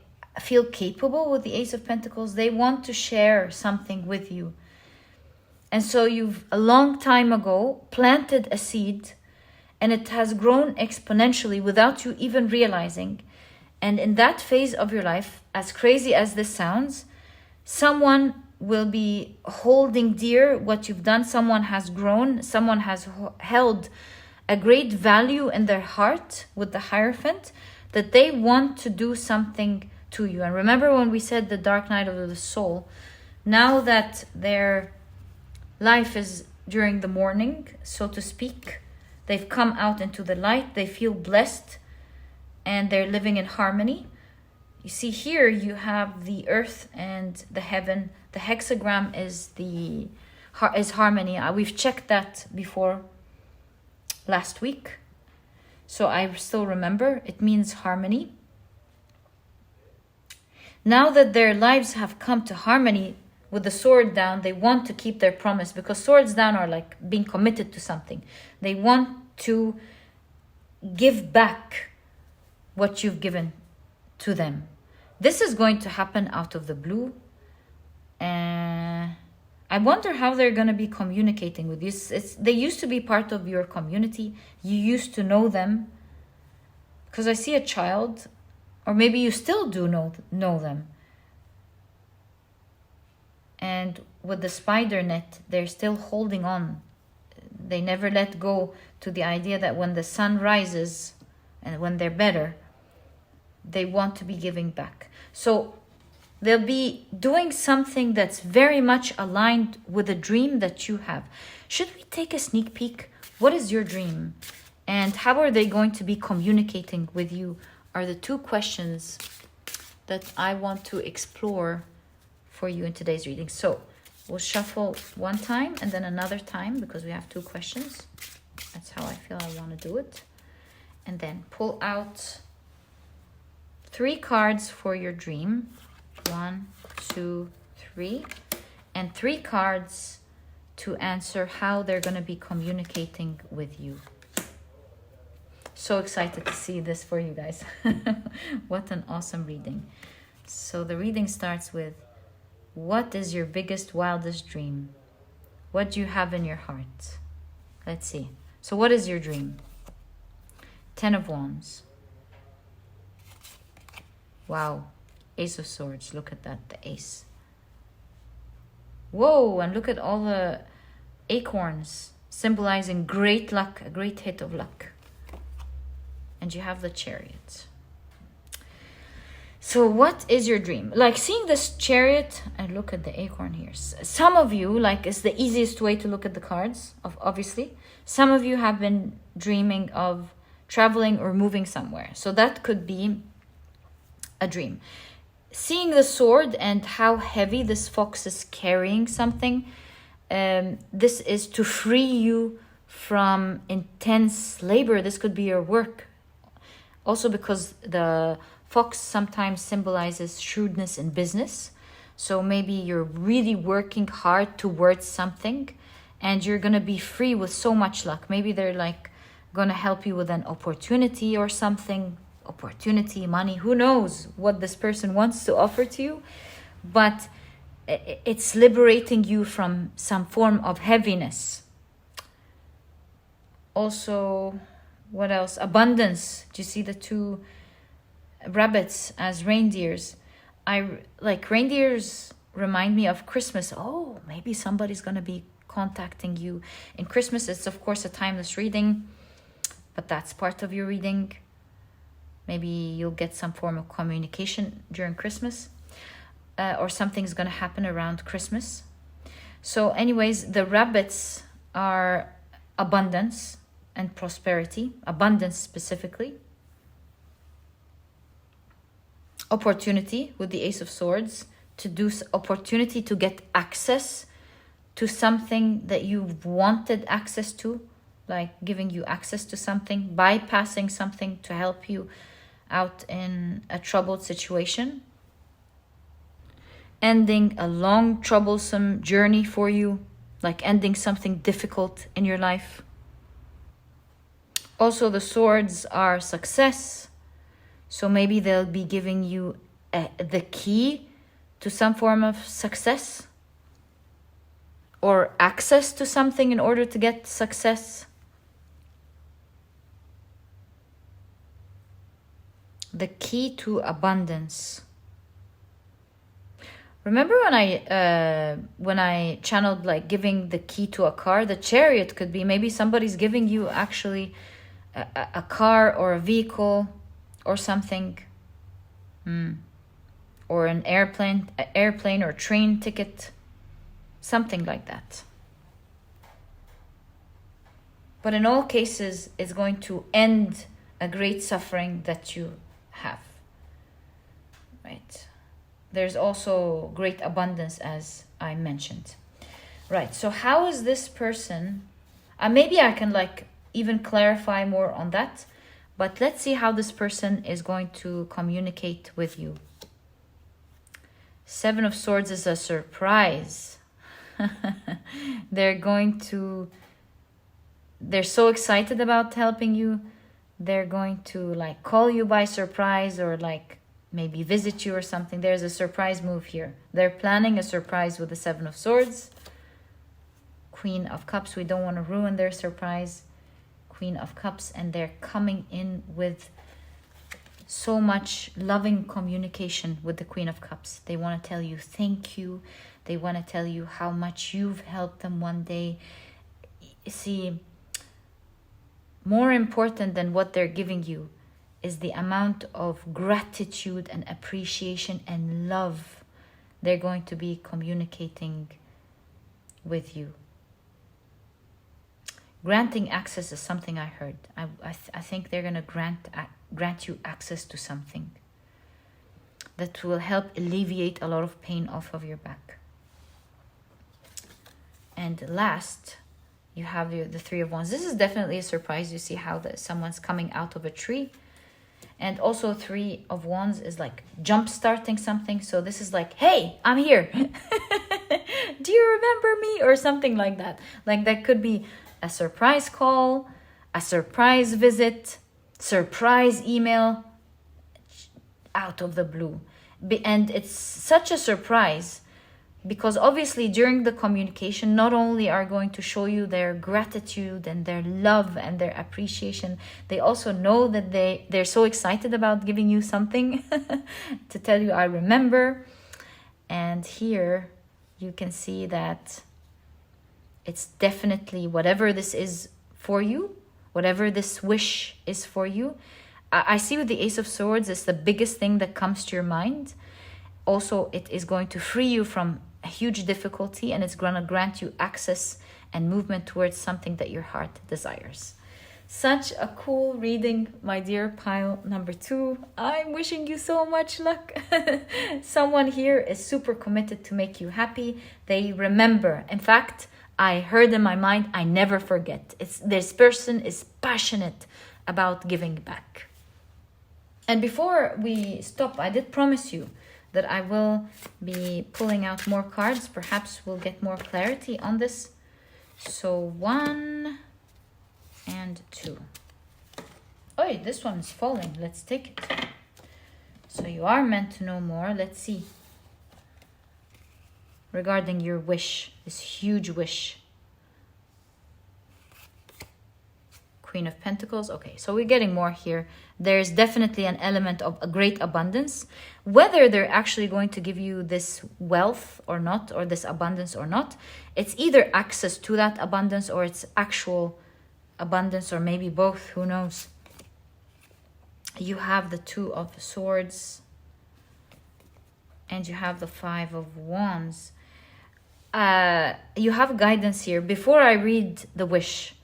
feel capable with the Ace of Pentacles, they want to share something with you. And so you've a long time ago planted a seed, and it has grown exponentially without you even realizing. And in that phase of your life, as crazy as this sounds, someone will be holding dear what you've done. Someone has grown. Someone has held a great value in their heart with the Hierophant, that they want to do something to you. And remember when we said the dark night of the soul, now that their life is during the morning, so to speak, they've come out into the light, they feel blessed, and they're living in harmony. You see here you have the earth and the heaven. The hexagram is harmony. We've checked that before last week, so I still remember. It means harmony. Now that their lives have come to harmony, with the sword down, they want to keep their promise, because swords down are like being committed to something. They want to give back what you've given to them. This is going to happen out of the blue. I wonder how they're going to be communicating with you. They used to be part of your community. You used to know them, because I see a child, or maybe you still do know them. And with the spider net, they're still holding on. They never let go to the idea that when the sun rises and when they're better, they want to be giving back. So They'll be doing something that's very much aligned with a dream that you have. Should we take a sneak peek? What is your dream? And how are they going to be communicating with you? Are the two questions that I want to explore for you in today's reading. So we'll shuffle one time and then another time because we have two questions. That's how I feel I want to do it. And then pull out 3 cards for your dream. 1, 2, 3. And 3 cards to answer how they're going to be communicating with you. So excited to see this for you guys. What an awesome reading. So the reading starts with, what is your biggest, wildest dream? What do you have in your heart? Let's see. So what is your dream? 10 of Wands. Wow. Ace of Swords. Look at that. The ace. Whoa. And look at all the acorns symbolizing great luck. A great hit of luck. And you have the Chariot. So what is your dream? Like seeing this Chariot, and look at the acorn here. Some of you, like, it's the easiest way to look at the cards, obviously. Some of you have been dreaming of traveling or moving somewhere. So that could be a dream. Seeing the sword and how heavy this fox is carrying something, this is to free you from intense labor. This could be your work. Also because the fox sometimes symbolizes shrewdness in business. So maybe you're really working hard towards something and you're going to be free with so much luck. Maybe they're like going to help you with an opportunity or something. Opportunity, money, who knows what this person wants to offer to you. But it's liberating you from some form of heaviness. Also, what else? Abundance. Do you see the 2 rabbits as reindeers? Reindeers remind me of Christmas. Oh, maybe somebody's going to be contacting you in Christmas. It's of course a timeless reading, but that's part of your reading. Maybe you'll get some form of communication during Christmas, or something's going to happen around Christmas. So anyways, the rabbits are abundance and prosperity, abundance specifically. Opportunity with the Ace of Swords, to do opportunity to get access to something that you've wanted access to, like giving you access to something, bypassing something to help you out in a troubled situation. Ending a long, troublesome journey for you, like ending something difficult in your life. Also, the swords are success. So maybe they'll be giving you the key to some form of success or access to something in order to get success. The key to abundance. Remember when I channeled like giving the key to a car? The Chariot could be maybe somebody's giving you actually a car or a vehicle or something, or an airplane or train ticket, something like that. But in all cases, it's going to end a great suffering that you have, right? There's also great abundance, as I mentioned, right? So how is this person, maybe I can like even clarify more on that, but let's see how this person is going to communicate with you. 7 of Swords is a surprise. They're so excited about helping you. They're going to like call you by surprise or like maybe visit you or something. There's a surprise move here. They're planning a surprise with the 7 of Swords. Queen of Cups, we don't want to ruin their surprise. Queen of Cups, and they're coming in with so much loving communication with the Queen of Cups. They want to tell you thank you. They want to tell you how much you've helped them one day. See, more important than what they're giving you is the amount of gratitude and appreciation and love they're going to be communicating with you. Granting access is something I heard. I think they're going to grant you access to something that will help alleviate a lot of pain off of your back. And last, you have the Three of Wands. This is definitely a surprise. You see how someone's coming out of a tree. And also Three of Wands is like jump starting something. So this is like, hey, I'm here. Do you remember me? Or something like that. Like that could be a surprise call, a surprise visit, surprise email out of the blue. And it's such a surprise because obviously during the communication, not only are going to show you their gratitude and their love and their appreciation, they also know that they're so excited about giving you something to tell you, I remember. And here you can see that it's definitely whatever this is for you, whatever this wish is for you. I see with the Ace of Swords, it's the biggest thing that comes to your mind. Also, it is going to free you from a huge difficulty, and it's going to grant you access and movement towards something that your heart desires. Such a cool reading, my dear pile number 2. I'm wishing you so much luck. Someone here is super committed to make you happy. They remember. In fact, I heard in my mind, I never forget. This person is passionate about giving back. And before we stop, I did promise you that I will be pulling out more cards. Perhaps we'll get more clarity on this. So 1 and 2. Oh, this one is falling. Let's take it. So you are meant to know more. Let's see. Regarding your wish, this huge wish. Queen of Pentacles. Okay, so we're getting more here. There's definitely an element of a great abundance. Whether they're actually going to give you this wealth or not, or this abundance or not, it's either access to that abundance or it's actual abundance, or maybe both, who knows. You have the Two of Swords and you have the Five of Wands. You have guidance here. Before I read the wish,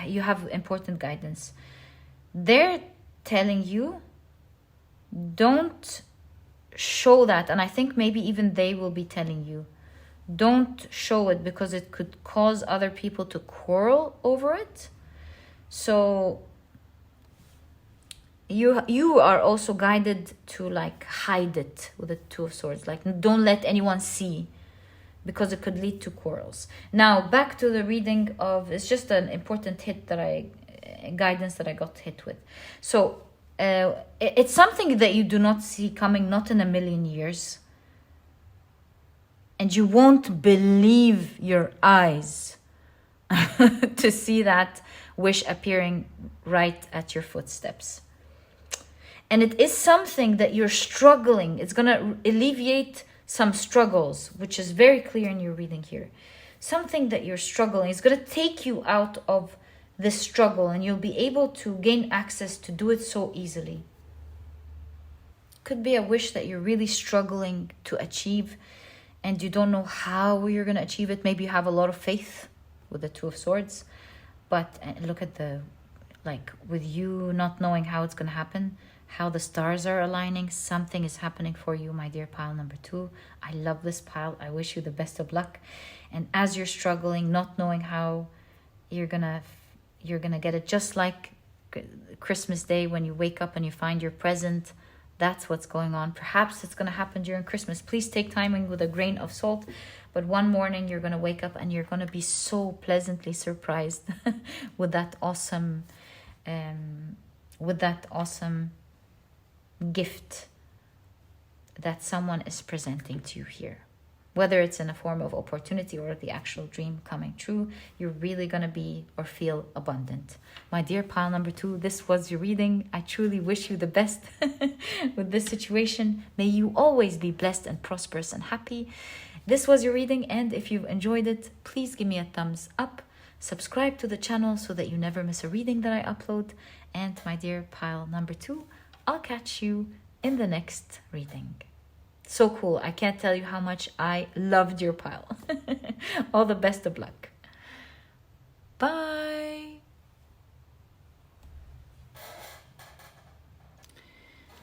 you have important guidance. They're telling you, don't show that. And I think maybe even they will be telling you, don't show it because it could cause other people to quarrel over it. So you are also guided to like hide it with the Two of Swords. Like don't let anyone see, because it could lead to quarrels. Now, back to the reading of, it's just an important guidance that I got hit with. So, it's something that you do not see coming, not in a million years. And you won't believe your eyes to see that wish appearing right at your footsteps. And it is something that you're struggling. It's going to alleviate some struggles, which is very clear in your reading here. Something that you're struggling is going to take you out of this struggle, and you'll be able to gain access to do it so easily. Could be a wish that you're really struggling to achieve and you don't know how you're going to achieve it. Maybe you have a lot of faith with the Two of Swords, but look at with you not knowing how it's going to happen, how the stars are aligning. Something is happening for you, my dear pile number 2. I love this pile. I wish you the best of luck. And as you're struggling, not knowing how you're gonna get it, just like Christmas Day when you wake up and you find your present, that's what's going on. Perhaps it's going to happen during Christmas. Please take timing with a grain of salt. But one morning you're going to wake up and you're going to be so pleasantly surprised with that awesome gift that someone is presenting to you here. Whether it's in a form of opportunity or the actual dream coming true, you're really going to be or feel abundant. My dear pile number 2, this was your reading. I truly wish you the best with this situation. May you always be blessed and prosperous and happy. This was your reading, and if you've enjoyed it, please give me a thumbs up. Subscribe to the channel so that you never miss a reading that I upload. And my dear pile number 2, I'll catch you in the next reading. So cool. I can't tell you how much I loved your pile. All the best of luck. Bye.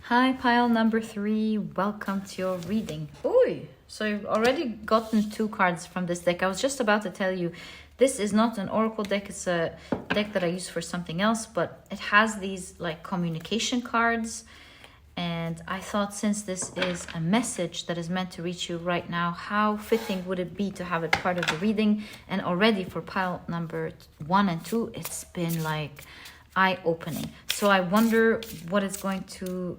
Hi, pile number 3. Welcome to your reading. Ooh, so you've already gotten 2 cards from this deck. I was just about to tell you, this is not an oracle deck. It's a deck that I use for something else, but it has these like communication cards. And I thought, since this is a message that is meant to reach you right now, how fitting would it be to have it part of the reading? And already for pile number 1 and 2, it's been like eye-opening. So I wonder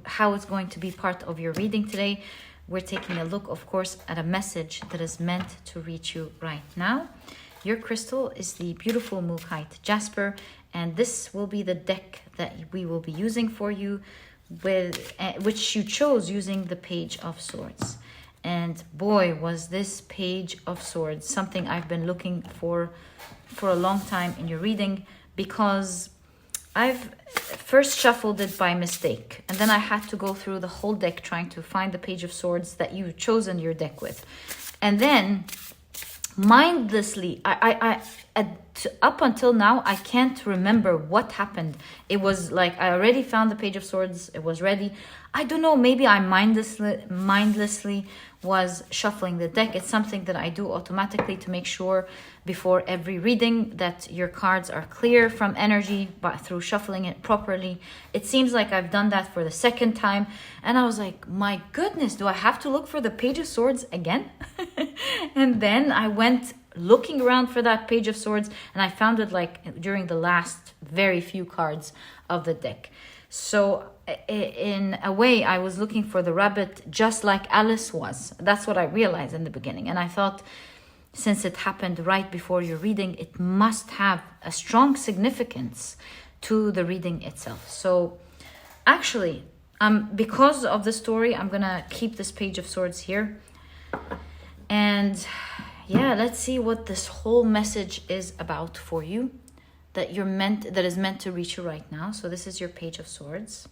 how it's going to be part of your reading today. We're taking a look, of course, at a message that is meant to reach you right now. Your crystal is the beautiful Mookaite Jasper, and this will be the deck that we will be using for you, which you chose using the Page of Swords. And boy, was this Page of Swords something I've been looking for a long time in your reading, because I've first shuffled it by mistake, and then I had to go through the whole deck trying to find the Page of Swords that you've chosen your deck with. And then mindlessly, up until now, I can't remember what happened. It was like I already found the Page of Swords. It was ready. I don't know, maybe I mindlessly was shuffling the deck. It's something that I do automatically to make sure before every reading that your cards are clear from energy, but through shuffling it properly. It seems like I've done that for the 2nd time, and I was like, my goodness, do I have to look for the Page of Swords again? And then I went looking around for that Page of Swords, and I found it like during the last very few cards of the deck. So in a way, I was looking for the rabbit just like Alice was. That's what I realized in the beginning. And I thought, since it happened right before your reading, it must have a strong significance to the reading itself. So actually, because of the story, I'm going to keep this Page of Swords here. And yeah, let's see what this whole message is about for you, that is meant to reach you right now. So this is your Page of Swords.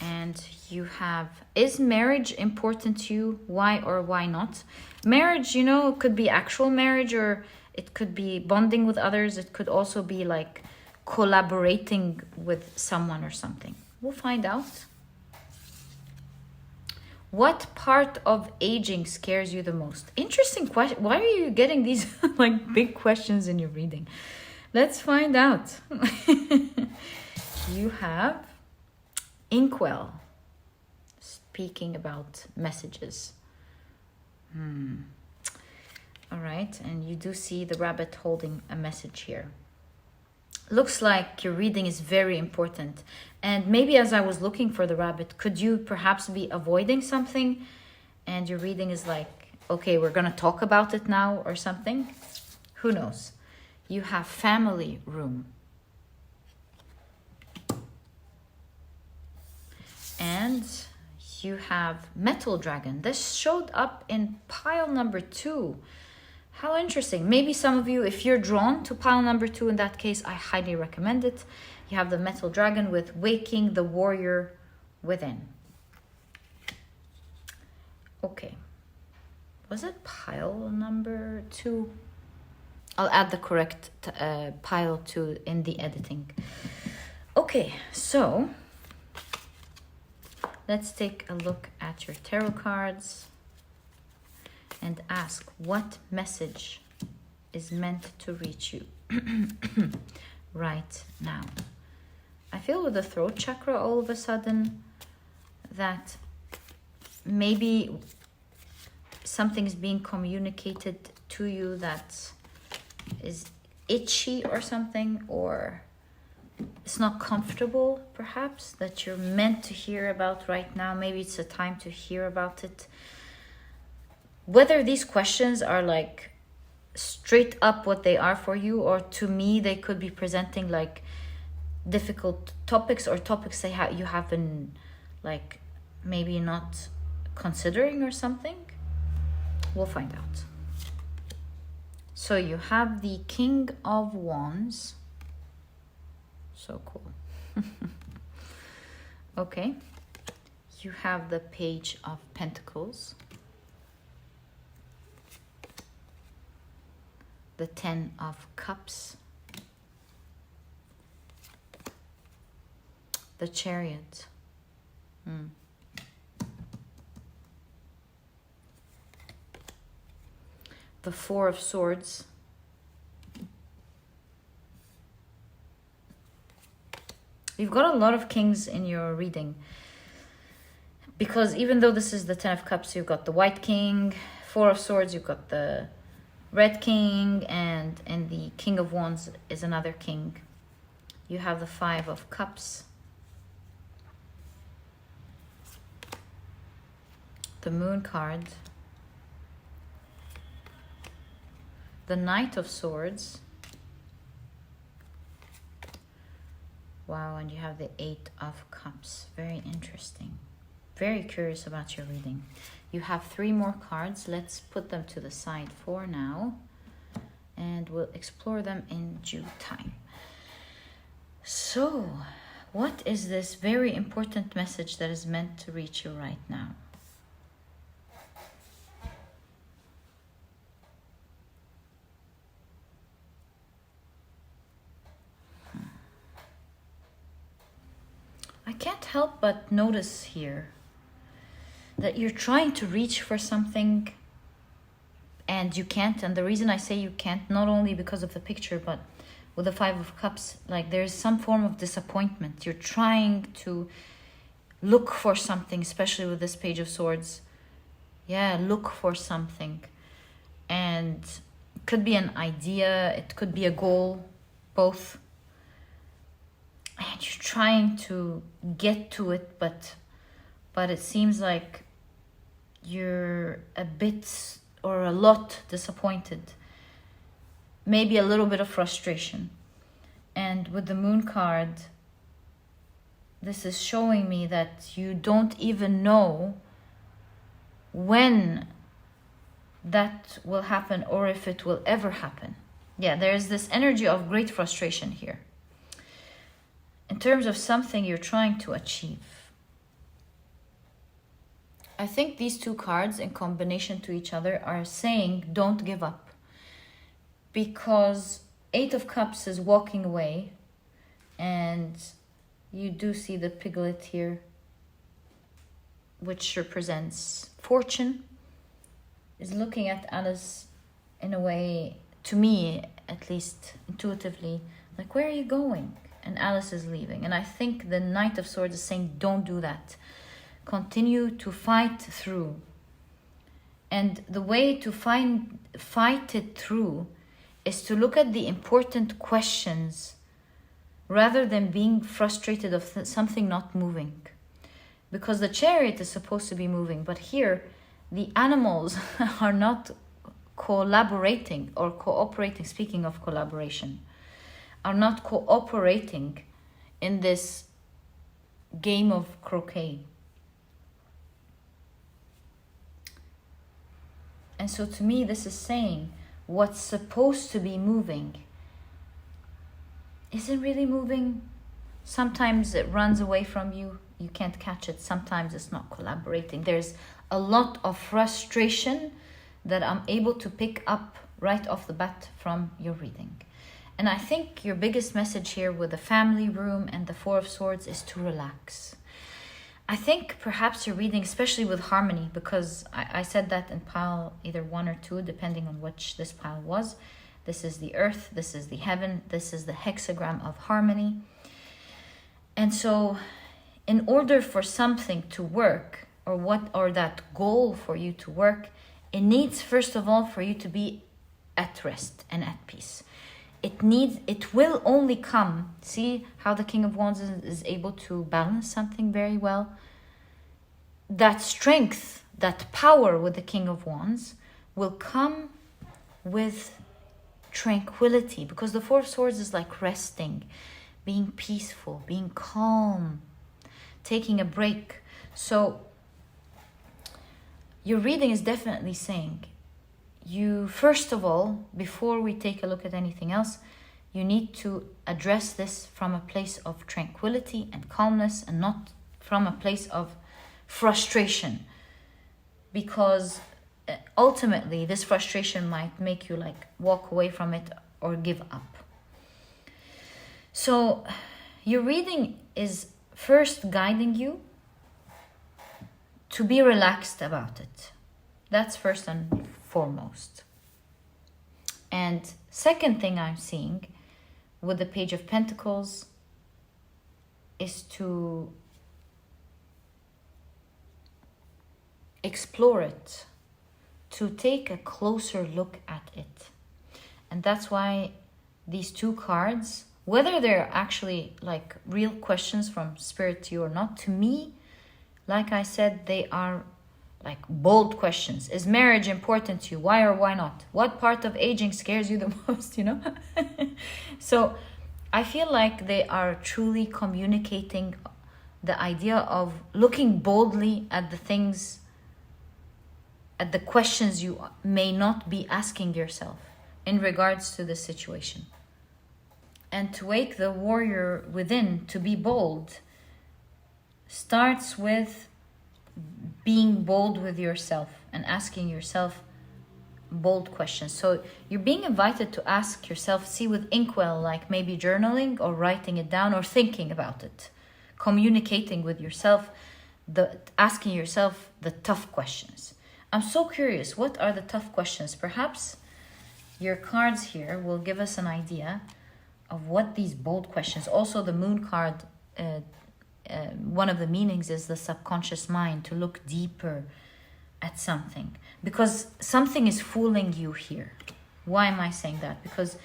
And you have, is marriage important to you? Why or why not? Marriage, could be actual marriage, or it could be bonding with others. It could also be like collaborating with someone or something. We'll find out. What part of aging scares you the most? Interesting question. Why are you getting these like big questions in your reading? Let's find out. You have Inkwell, speaking about messages. All right, and you do see the rabbit holding a message here. Looks like your reading is very important. And maybe as I was looking for the rabbit, could you perhaps be avoiding something? And your reading is like, okay, we're going to talk about it now or something. Who knows? You have family room. And you have metal dragon. This showed up in pile number 2. How interesting. Maybe some of you, if you're drawn to pile number 2, in that case, I highly recommend it. You have the metal dragon with waking the warrior within. Okay. Was it pile number 2? I'll add the correct pile 2 in the editing. Okay, so let's take a look at your tarot cards and ask what message is meant to reach you right now. I feel with the throat chakra all of a sudden that maybe something's being communicated to you that is itchy or something, or it's not comfortable, perhaps, that you're meant to hear about right now. Maybe it's a time to hear about it. Whether these questions are like straight up what they are for you, or to me they could be presenting like difficult topics, or topics that you have been like maybe not considering or something. We'll find out. So you have the King of Wands. So cool. Okay. You have the Page of Pentacles, the Ten of Cups, the Chariot, the Four of Swords, you've got a lot of kings in your reading. Because even though this is the Ten of Cups, you've got the White King, Four of Swords, you've got the Red King, and the King of Wands is another king. You have the Five of Cups, the Moon card, the Knight of Swords. Wow, and you have the Eight of Cups. Very interesting. Very curious about your reading. You have 3 more cards. Let's put them to the side for now, and we'll explore them in due time. So, what is this very important message that is meant to reach you right now? I can't help but notice here that you're trying to reach for something and you can't. And the reason I say you can't, not only because of the picture, but with the Five of Cups, like there's some form of disappointment. You're trying to look for something, especially with this Page of Swords. Yeah, look for something. And it could be an idea, it could be a goal, both. And you're trying to get to it, but it seems like you're a bit or a lot disappointed. Maybe a little bit of frustration. And with the Moon card, this is showing me that you don't even know when that will happen or if it will ever happen. Yeah, there's this energy of great frustration here in terms of something you're trying to achieve. I think these 2 cards in combination to each other are saying don't give up, because Eight of Cups is walking away, and you do see the piglet here, which represents fortune, is looking at Alice in a way, to me at least intuitively, like, where are you going? And Alice is leaving. And I think the Knight of Swords is saying don't do that. Continue to fight through. And the way to fight it through is to look at the important questions rather than being frustrated of something not moving. Because the Chariot is supposed to be moving, but here the animals are not collaborating or cooperating. Speaking of collaboration, are not cooperating in this game of croquet. And so to me, this is saying what's supposed to be moving isn't really moving. Sometimes it runs away from you. You can't catch it. Sometimes it's not collaborating. There's a lot of frustration that I'm able to pick up right off the bat from your reading. And I think your biggest message here with the family room and the Four of Swords is to relax. I think perhaps you're reading, especially with harmony, because I said that in pile either 1 or 2, depending on which this pile was. This is the earth, this is the heaven, this is the hexagram of harmony. And so in order for something to work, or that goal for you to work, it needs first of all for you to be at rest and at peace. It will only come. See how the King of Wands is able to balance something very well? That strength, that power with the King of Wands will come with tranquility, because the Four of Swords is like resting, being peaceful, being calm, taking a break. So your reading is definitely saying, you, first of all, before we take a look at anything else, you need to address this from a place of tranquility and calmness, and not from a place of frustration, because ultimately this frustration might make you like walk away from it or give up. So your reading is first guiding you to be relaxed about it. That's first and foremost. And second thing I'm seeing with the Page of Pentacles is to explore it, to take a closer look at it. And that's why these two cards, whether they're actually like real questions from Spirit to you or not, to me, like I said, they are like bold questions. Is marriage important to you? Why or why not? What part of aging scares you the most, you know? So I feel like they are truly communicating the idea of looking boldly at the things, at the questions you may not be asking yourself in regards to the situation. And to wake the warrior within to be bold starts with being bold with yourself and asking yourself bold questions. So you're being invited to ask yourself, see with inkwell, like maybe journaling or writing it down or thinking about it, communicating with yourself, asking yourself the tough questions. I'm so curious, what are the tough questions? Perhaps your cards here will give us an idea of what these bold questions. Also the Moon card, one of the meanings is the subconscious mind, to look deeper at something, because something is fooling you here. Why am I saying that? Because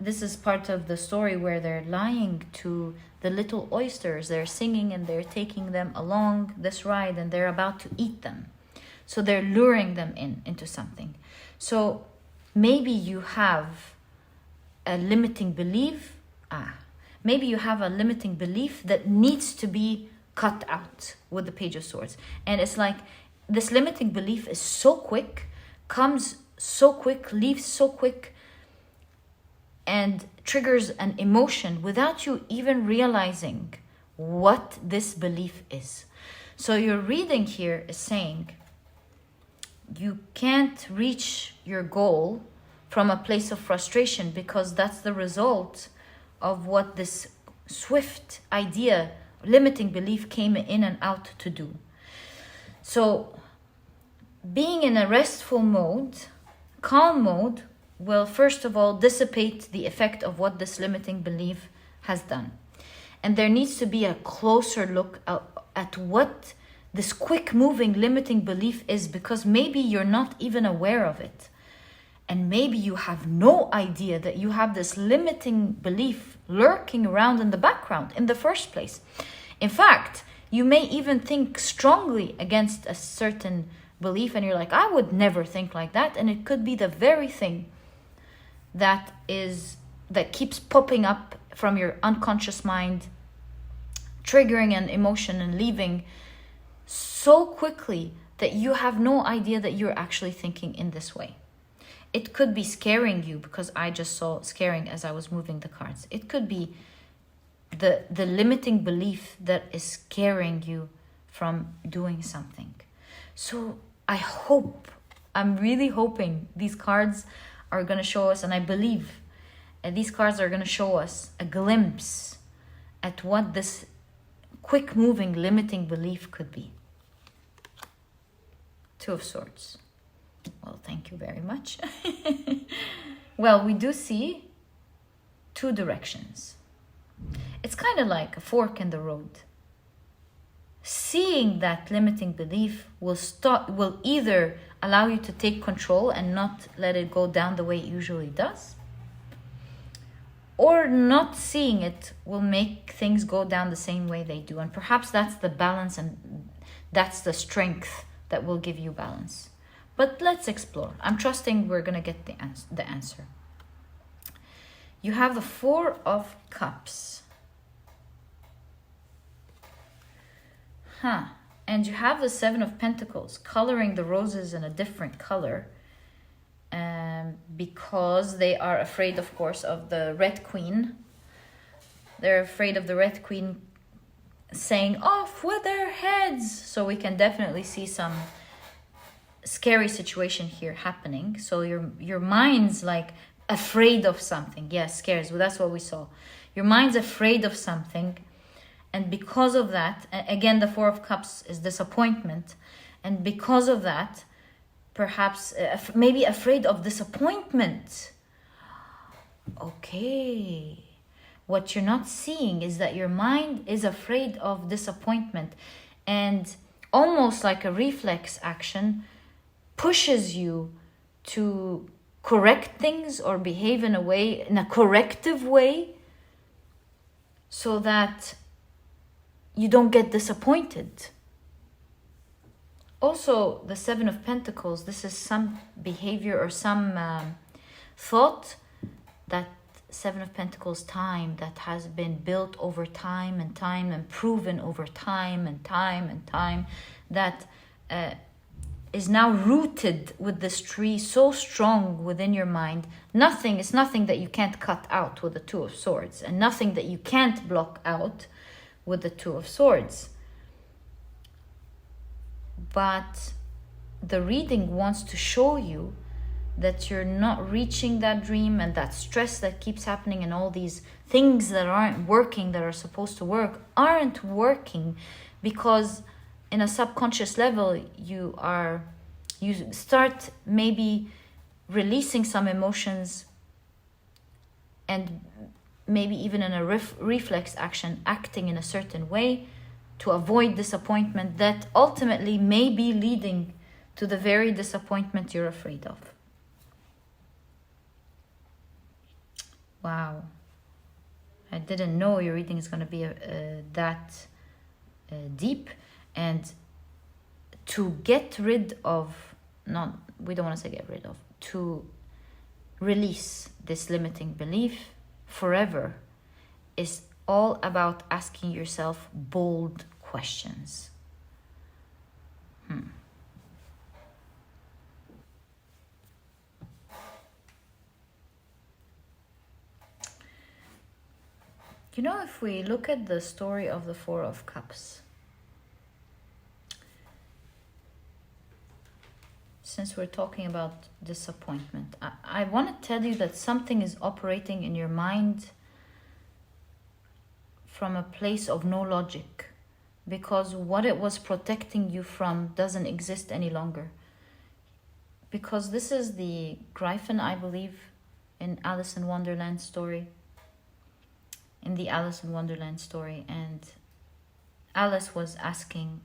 this is part of the story where they're lying to the little oysters. They're singing and they're taking them along this ride and they're about to eat them. So they're luring them into something. So maybe you have a limiting belief. Maybe you have a limiting belief that needs to be cut out with the Page of Swords. And it's like this limiting belief is so quick, comes so quick, leaves so quick, and triggers an emotion without you even realizing what this belief is. So your reading here is saying you can't reach your goal from a place of frustration, because that's the result of what this swift idea, limiting belief, came in and out to do. So being in a restful mode, calm mode, will first of all dissipate the effect of what this limiting belief has done. And there needs to be a closer look at what this quick moving limiting belief is, because maybe you're not even aware of it. And maybe you have no idea that you have this limiting belief lurking around in the background in the first place. In fact, you may even think strongly against a certain belief and you're like, I would never think like that. And it could be the very thing that keeps popping up from your unconscious mind, triggering an emotion and leaving so quickly that you have no idea that you're actually thinking in this way. It could be scaring you, because I just saw scaring as I was moving the cards. It could be the limiting belief that is scaring you from doing something. So I'm really hoping these cards are going to show us, and I believe these cards are going to show us a glimpse at what this quick moving limiting belief could be. Two of Swords. Well, thank you very much. Well, we do see two directions. It's kind of like a fork in the road. Seeing that limiting belief will either allow you to take control and not let it go down the way it usually does, or not seeing it will make things go down the same way they do. And perhaps that's the balance, and that's the strength that will give you balance. But let's explore. I'm trusting we're going to get the answer. You have the Four of Cups. And you have the Seven of Pentacles, coloring the roses in a different color. Because they are afraid, of course, of the Red Queen. They're afraid of the Red Queen saying off with their heads. So we can definitely see some scary situation here happening. So your mind's like afraid of something. Yes, scares. Well, that's what we saw. Your mind's afraid of something, and because of that, again, the Four of Cups is disappointment, and because of that, perhaps maybe afraid of disappointment. Okay. What you're not seeing is that your mind is afraid of disappointment, and almost like a reflex action pushes you to correct things or behave in a corrective way, so that you don't get disappointed. Also, the Seven of Pentacles, this is some behavior or some thought, that Seven of Pentacles time that has been built over time and proven over time, that is now rooted with this tree so strong within your mind. It's nothing that you can't cut out with the Two of Swords, and nothing that you can't block out with the Two of Swords. But the reading wants to show you that you're not reaching that dream, and that stress that keeps happening, and all these things that aren't working, that are supposed to work, aren't working, because in a subconscious level you start maybe releasing some emotions, and maybe even in a reflex action, acting in a certain way to avoid disappointment that ultimately may be leading to the very disappointment you're afraid of. Wow. I didn't know your reading is going to be that deep. And to get rid of, we don't want to say get rid of, to release this limiting belief forever is all about asking yourself bold questions. You know, if we look at the story of the Four of Cups, since we're talking about disappointment, I want to tell you that something is operating in your mind from a place of no logic, because what it was protecting you from doesn't exist any longer. Because this is the Gryphon, I believe, in Alice in Wonderland story. In the Alice in Wonderland story, and Alice was asking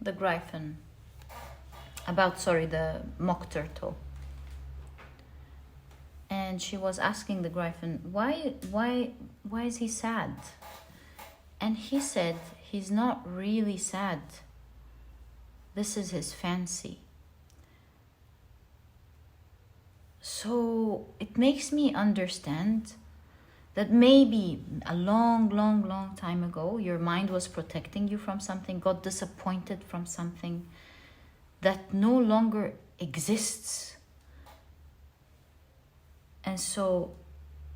the Gryphon about, the Mock Turtle. And she was asking the Gryphon, why is he sad? And he said, he's not really sad. This is his fancy. So it makes me understand that maybe a long time ago, your mind was protecting you from something, got disappointed from something that no longer exists. And so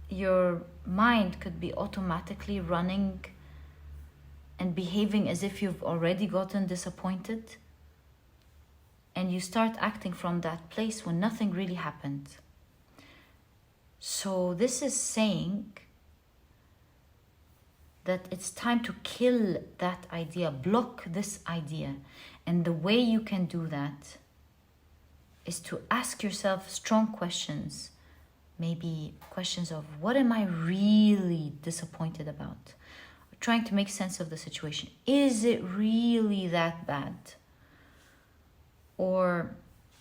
your mind could be automatically running and behaving as if you've already gotten disappointed. And you start acting from that place when nothing really happened. So this is saying that it's time to kill that idea, block this idea. And the way you can do that is to ask yourself strong questions. Maybe questions of, what am I really disappointed about? Trying to make sense of the situation. Is it really that bad? Or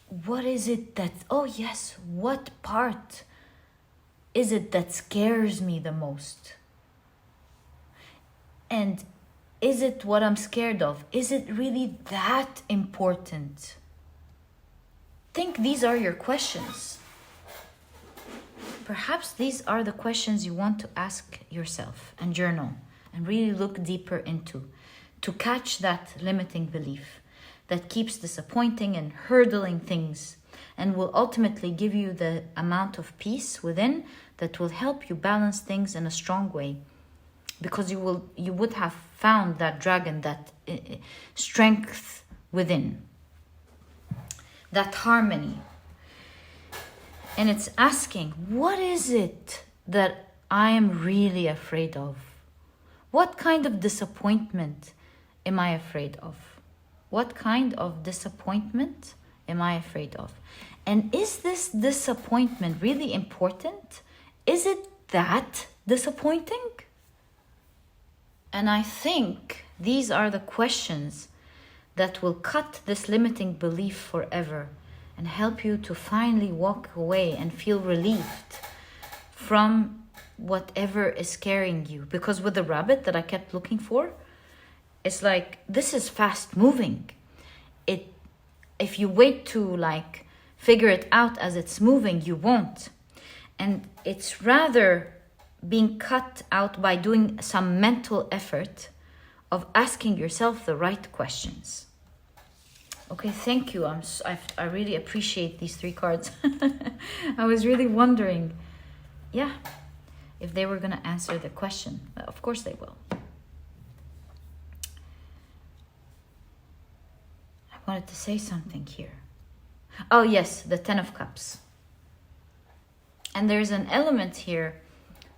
what is it that, what part is it that scares me the most? And is it what I'm scared of? Is it really that important? Think these are your questions. Perhaps these are the questions you want to ask yourself and journal and really look deeper into, to catch that limiting belief that keeps disappointing and hurdling things, and will ultimately give you the amount of peace within that will help you balance things in a strong way. because you would have found that dragon, that strength within, that harmony. And it's asking, what is it that I am really afraid of? What kind of disappointment am I afraid of? What kind of disappointment am I afraid of? And is this disappointment really important? Is it that disappointing? And I think these are the questions that will cut this limiting belief forever and help you to finally walk away and feel relieved from whatever is scaring you. Because with the rabbit that I kept looking for, it's like, this is fast moving. If you wait to like figure it out as it's moving, you won't. And it's rather being cut out by doing some mental effort of asking yourself the right questions. Okay, thank you. I really appreciate these 3 cards. I was really wondering, yeah, if they were going to answer the question. Of course they will. I wanted to say something here. Oh yes, the 10 of Cups. And there's an element here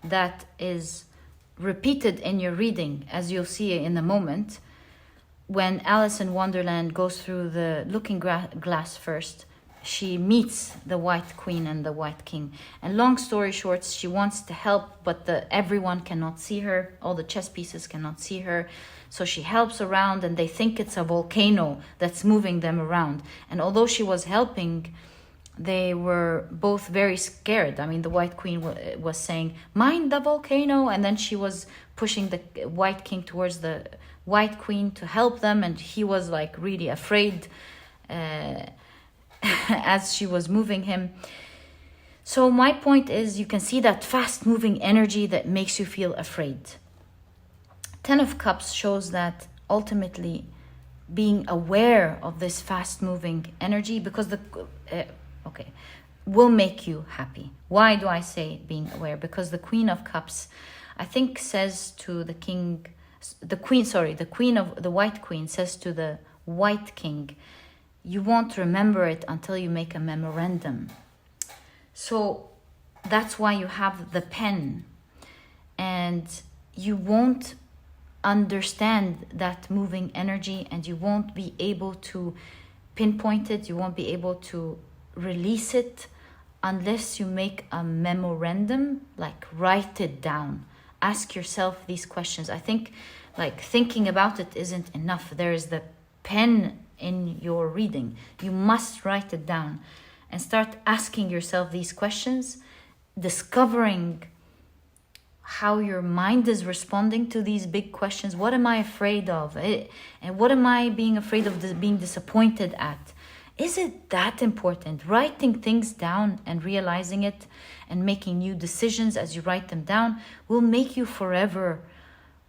that is repeated in your reading, as you'll see in a moment. When Alice in Wonderland goes through the looking glass first, she meets the White Queen and the White King. And long story short, she wants to help, but everyone cannot see her. All the chess pieces cannot see her. So she helps around, and they think it's a volcano that's moving them around. And although she was helping, they were both very scared. I mean, the White Queen was saying, mind the volcano. And then she was pushing the White King towards the White Queen to help them. And he was like really afraid as she was moving him. So my point is, you can see that fast moving energy that makes you feel afraid. 10 of Cups shows that ultimately being aware of this fast moving energy, because will make you happy. Why do I say being aware? Because the Queen of Cups, I think, says to the White Queen says to the White King, you won't remember it until you make a memorandum. So that's why you have the pen, and you won't understand that moving energy, and you won't be able to pinpoint it, you won't be able to release it unless you make a memorandum, like write it down. Ask yourself these questions. I think like thinking about it isn't enough. There is the pen in your reading. You must write it down and start asking yourself these questions, discovering how your mind is responding to these big questions. What am I afraid of? And what am I being afraid of being disappointed at? Is it that important? Writing things down and realizing it and making new decisions as you write them down will make you forever,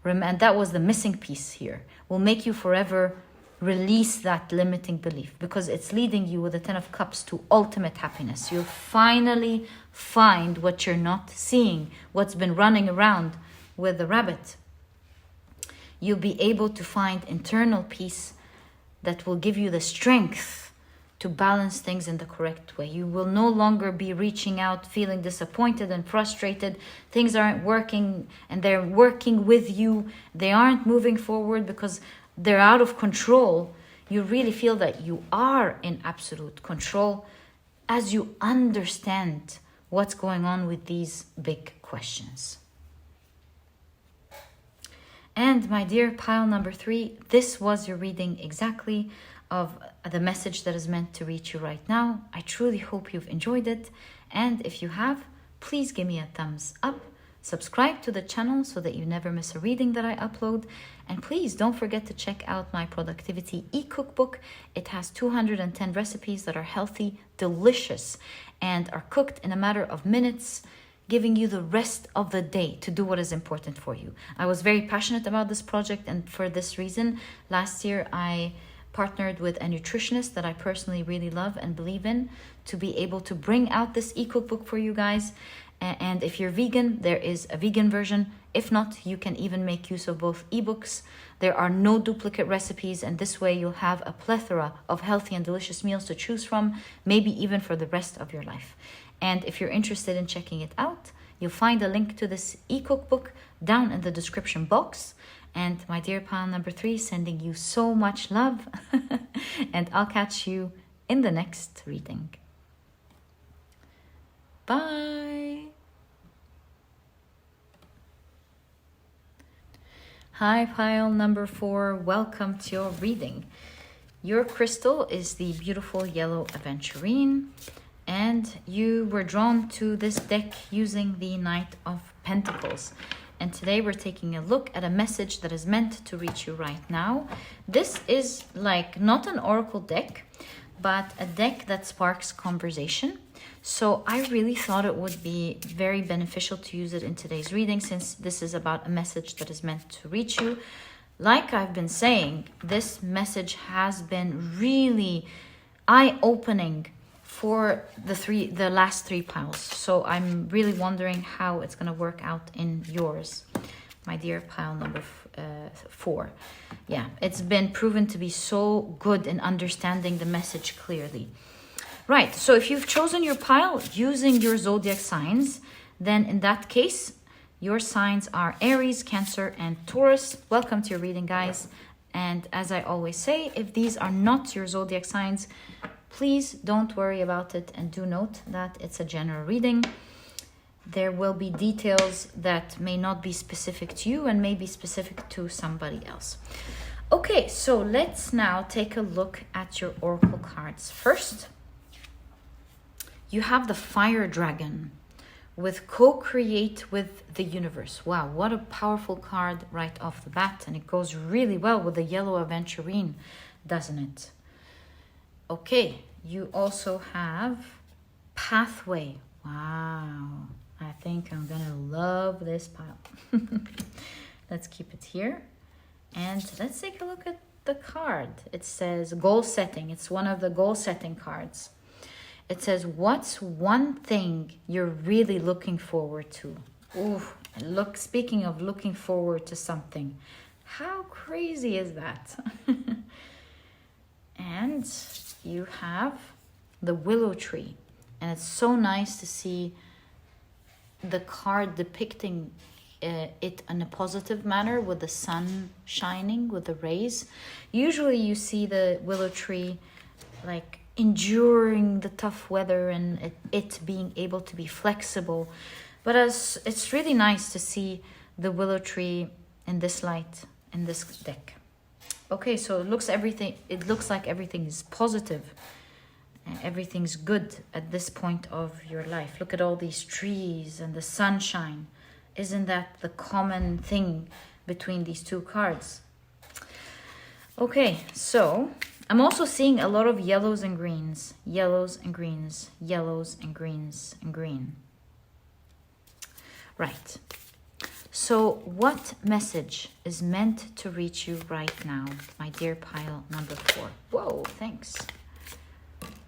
and that was the missing piece here, will make you forever release that limiting belief, because it's leading you with the 10 of Cups to ultimate happiness. You'll finally find what you're not seeing, what's been running around with the rabbit. You'll be able to find internal peace that will give you the strength to balance things in the correct way. You will no longer be reaching out, feeling disappointed and frustrated. Things aren't working, and they're working with you. They aren't moving forward because they're out of control. You really feel that you are in absolute control as you understand what's going on with these big questions. And my dear pile number 3, this was your reading exactly of the message that is meant to reach you right now. I truly hope you've enjoyed it. And if you have, please give me a thumbs up. Subscribe to the channel so that you never miss a reading that I upload. And please don't forget to check out my productivity e-cookbook. It has 210 recipes that are healthy, delicious, and are cooked in a matter of minutes, giving you the rest of the day to do what is important for you. I was very passionate about this project, and for this reason, last year I partnered with a nutritionist that I personally really love and believe in to be able to bring out this e-cookbook for you guys. And if you're vegan, there is a vegan version. If not, you can even make use of both ebooks. There are no duplicate recipes, and this way you'll have a plethora of healthy and delicious meals to choose from, maybe even for the rest of your life. And if you're interested in checking it out, you'll find a link to this e-cookbook down in the description box. And my dear pile number 3, sending you so much love. And I'll catch you in the next reading. Bye. Hi, pile number 4. Welcome to your reading. Your crystal is the beautiful yellow Aventurine, and you were drawn to this deck using the Knight of Pentacles. And today we're taking a look at a message that is meant to reach you right now. This is like not an oracle deck, but a deck that sparks conversation. So I really thought it would be very beneficial to use it in today's reading, since this is about a message that is meant to reach you. Like I've been saying, this message has been really eye-opening for the last 3 piles. So I'm really wondering how it's going to work out in yours, my dear pile number 4. Yeah, it's been proven to be so good in understanding the message clearly. Right, so if you've chosen your pile using your zodiac signs, then in that case, your signs are Aries, Cancer, and Taurus. Welcome to your reading, guys. And as I always say, if these are not your zodiac signs, please don't worry about it, and do note that it's a general reading. There will be details that may not be specific to you and may be specific to somebody else. Okay, so let's now take a look at your oracle cards. First, you have the Fire Dragon with co-create with the universe. Wow, what a powerful card right off the bat. And it goes really well with the yellow Aventurine, doesn't it? Okay, you also have Pathway. Wow, I think I'm gonna love this pile. Let's keep it here. And let's take a look at the card. It says goal setting. It's one of the goal setting cards. It says, what's one thing you're really looking forward to? Ooh, look, speaking of looking forward to something, how crazy is that? And you have the willow tree. And it's so nice to see the card depicting it in a positive manner with the sun shining, with the rays. Usually you see the willow tree like enduring the tough weather and it being able to be flexible. But as it's really nice to see the willow tree in this light, in this deck. Okay, so it looks like everything is positive. Everything's good at this point of your life. Look at all these trees and the sunshine. Isn't that the common thing between these 2 cards? Okay, so I'm also seeing a lot of yellows and greens. Yellows and greens. Yellows and greens and green. Right. So what message is meant to reach you right now, my dear pile number 4? Whoa, thanks.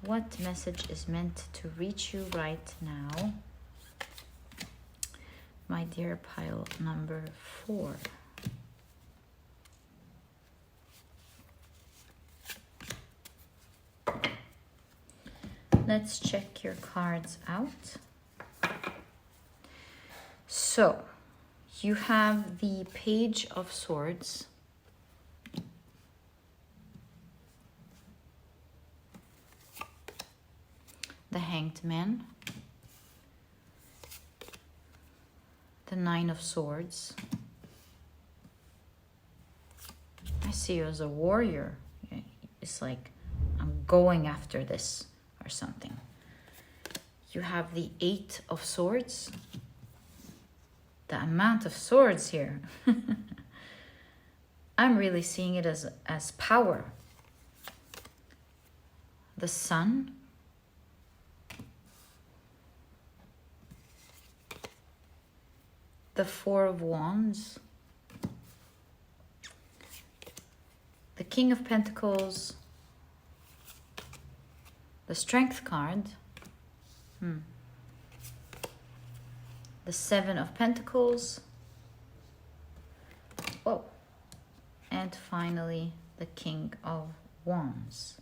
What message is meant to reach you right now, my dear pile number 4? Let's check your cards out. So, you have the Page of Swords. The Hanged Man. The Nine of Swords. I see you as a warrior. It's like, I'm going after this or something. You have the Eight of Swords. The amount of swords here. I'm really seeing it as power. The Sun. The Four of Wands. The King of Pentacles. The Strength card. the Seven of Pentacles. Whoa. And finally, the King of Wands.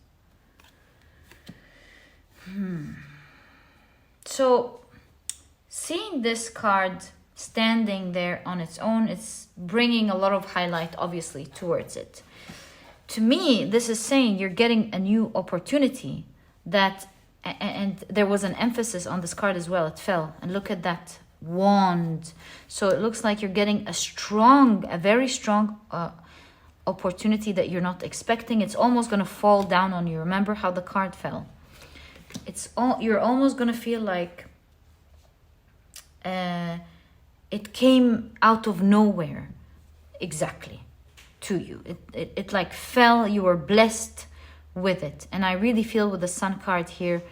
So, seeing this card standing there on its own, it's bringing a lot of highlight, obviously, towards it. To me, this is saying you're getting a new opportunity that, and there was an emphasis on this card as well. It fell, and look at that wand. So it looks like you're getting a very strong opportunity that you're not expecting. It's almost going to fall down on you. Remember how the card fell? You're almost going to feel like it came out of nowhere, exactly, to you. It like fell. You were blessed with it. And I really feel with the Sun card here,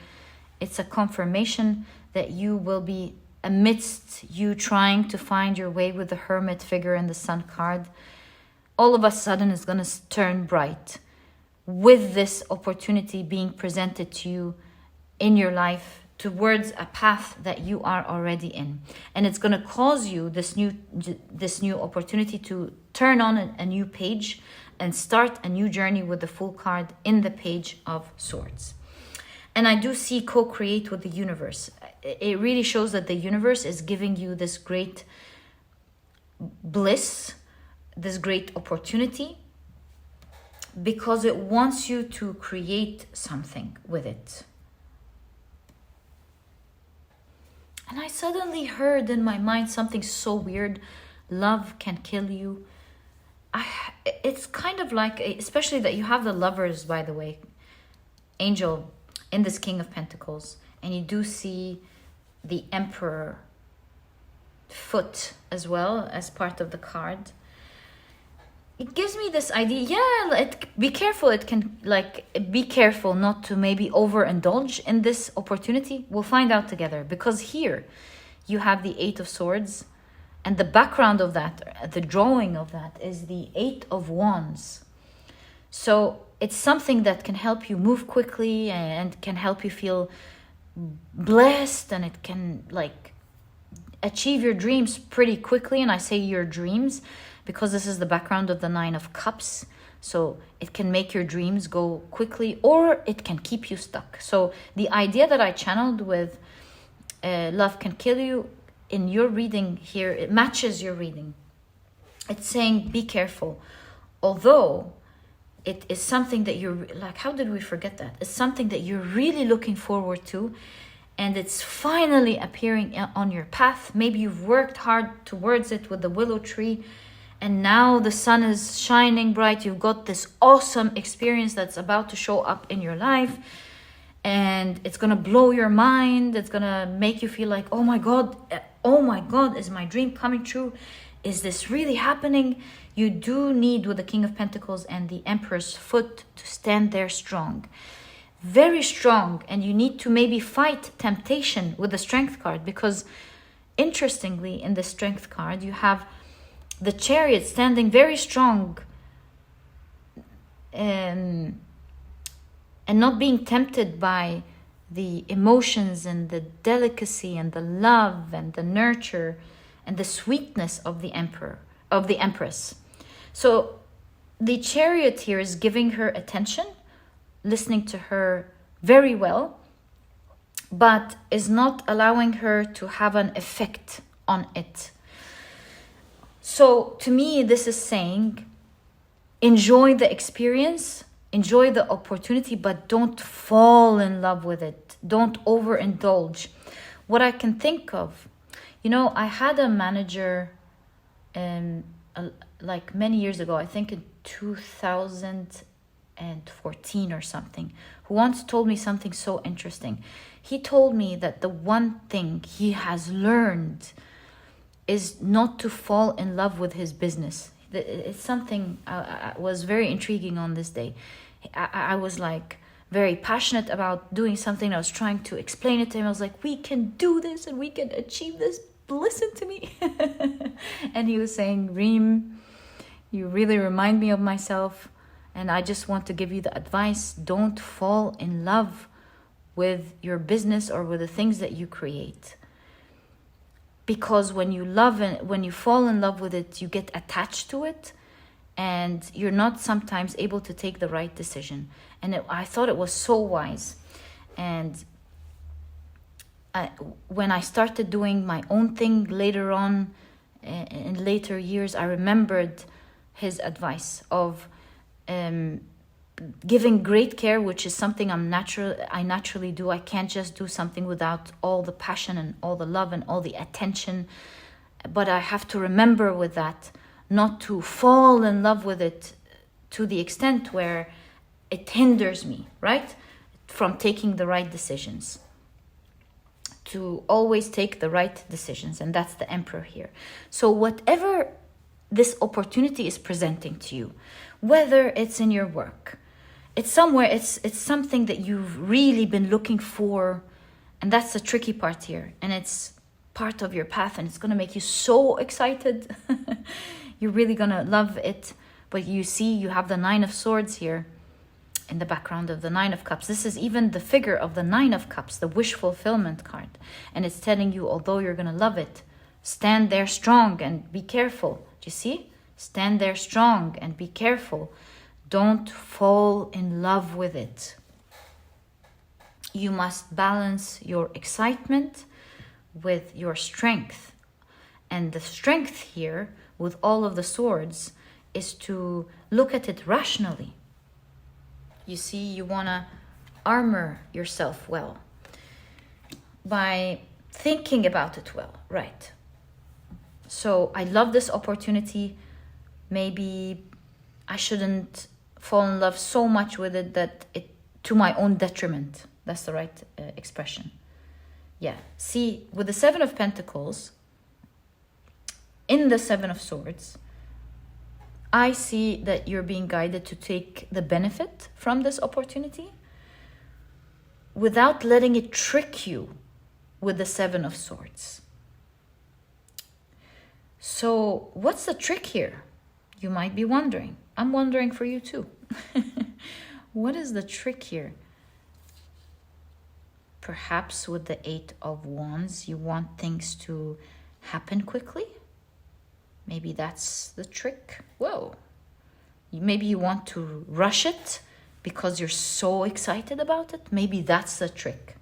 it's a confirmation that you will be, amidst you trying to find your way with the Hermit figure in the Sun card, all of a sudden it's going to turn bright with this opportunity being presented to you in your life towards a path that you are already in. And it's going to cause you this new opportunity to turn on a new page and start a new journey with the Fool card in the Page of Swords. And I do see co-create with the universe. It really shows that the universe is giving you this great bliss, this great opportunity, because it wants you to create something with it. And I suddenly heard in my mind something so weird. Love can kill you. It's kind of like, especially that you have the Lovers, by the way, angel in this King of Pentacles. And you do see the Emperor foot as well as part of the card. It gives me this idea, be careful. It can, be careful not to maybe overindulge in this opportunity. We'll find out together, because here you have the Eight of Swords, and the background of that, the drawing of that, is the Eight of Wands. So it's something that can help you move quickly and can help you feel blessed, and it can achieve your dreams pretty quickly. And I say your dreams because this is the background of the Nine of Cups. So it can make your dreams go quickly, or it can keep you stuck. So the idea that I channeled with love can kill you in your reading here, it matches your reading. It's saying be careful. Although it is something that you're how did we forget that? It's something that you're really looking forward to, and it's finally appearing on your path. Maybe you've worked hard towards it with the willow tree, and now the sun is shining bright. You've got this awesome experience that's about to show up in your life, and it's going to blow your mind. It's going to make you feel like, oh my God, is my dream coming true? Is this really happening? You do need, with the King of Pentacles and the Emperor's foot, to stand there strong. Very strong. And you need to maybe fight temptation with the Strength card, because interestingly, in the Strength card, you have the Chariot standing very strong and not being tempted by the emotions and the delicacy and the love and the nurture and the sweetness of the Empress. So the Chariot here is giving her attention, listening to her very well, but is not allowing her to have an effect on it. So to me, this is saying, enjoy the experience, enjoy the opportunity, but don't fall in love with it. Don't overindulge. What I can think of, I had a manager many years ago, I think in 2014 or something, who once told me something so interesting. He told me that the one thing he has learned is not to fall in love with his business. It's something was very intriguing on this day. I was very passionate about doing something. I was trying to explain it to him. I was like, we can do this and we can achieve this. Listen to me. And he was saying, Reem, you really remind me of myself. And I just want to give you the advice. Don't fall in love with your business or with the things that you create. because when you love and when you fall in love with it, you get attached to it, and you're not sometimes able to take the right decision. And I thought it was so wise. And when I started doing my own thing later on, in later years, I remembered his advice of giving great care, which is something I naturally do. I can't just do something without all the passion and all the love and all the attention. But I have to remember with that not to fall in love with it to the extent where it hinders me, right, from taking the right decisions. To always take the right decisions, and that's the Emperor here. So whatever this opportunity is presenting to you, whether it's in your work, it's somewhere, it's something that you've really been looking for, and that's the tricky part here, and it's part of your path, and it's going to make you so excited. You're really going to love it. But you see, you have the Nine of Swords here in the background of the Nine of Cups. This is even the figure of the Nine of Cups, the wish fulfillment card. And it's telling you, although you're going to love it, stand there strong and be careful. Do you see? Stand there strong and be careful. Don't fall in love with it. You must balance your excitement with your strength. And the strength here, with all of the swords, is to look at it rationally. You see, you want to armor yourself well by thinking about it well, right? So I love this opportunity. Maybe I shouldn't fall in love so much with it that it to my own detriment. That's the right expression. Yeah. See, with the Seven of Pentacles, in the Seven of Swords, I see that you're being guided to take the benefit from this opportunity without letting it trick you with the Seven of Swords. So what's the trick here? You might be wondering. I'm wondering for you too. What is the trick here? Perhaps with the Eight of Wands, you want things to happen quickly. Maybe that's the trick. Whoa. Maybe you want to rush it because you're so excited about it. Maybe that's the trick.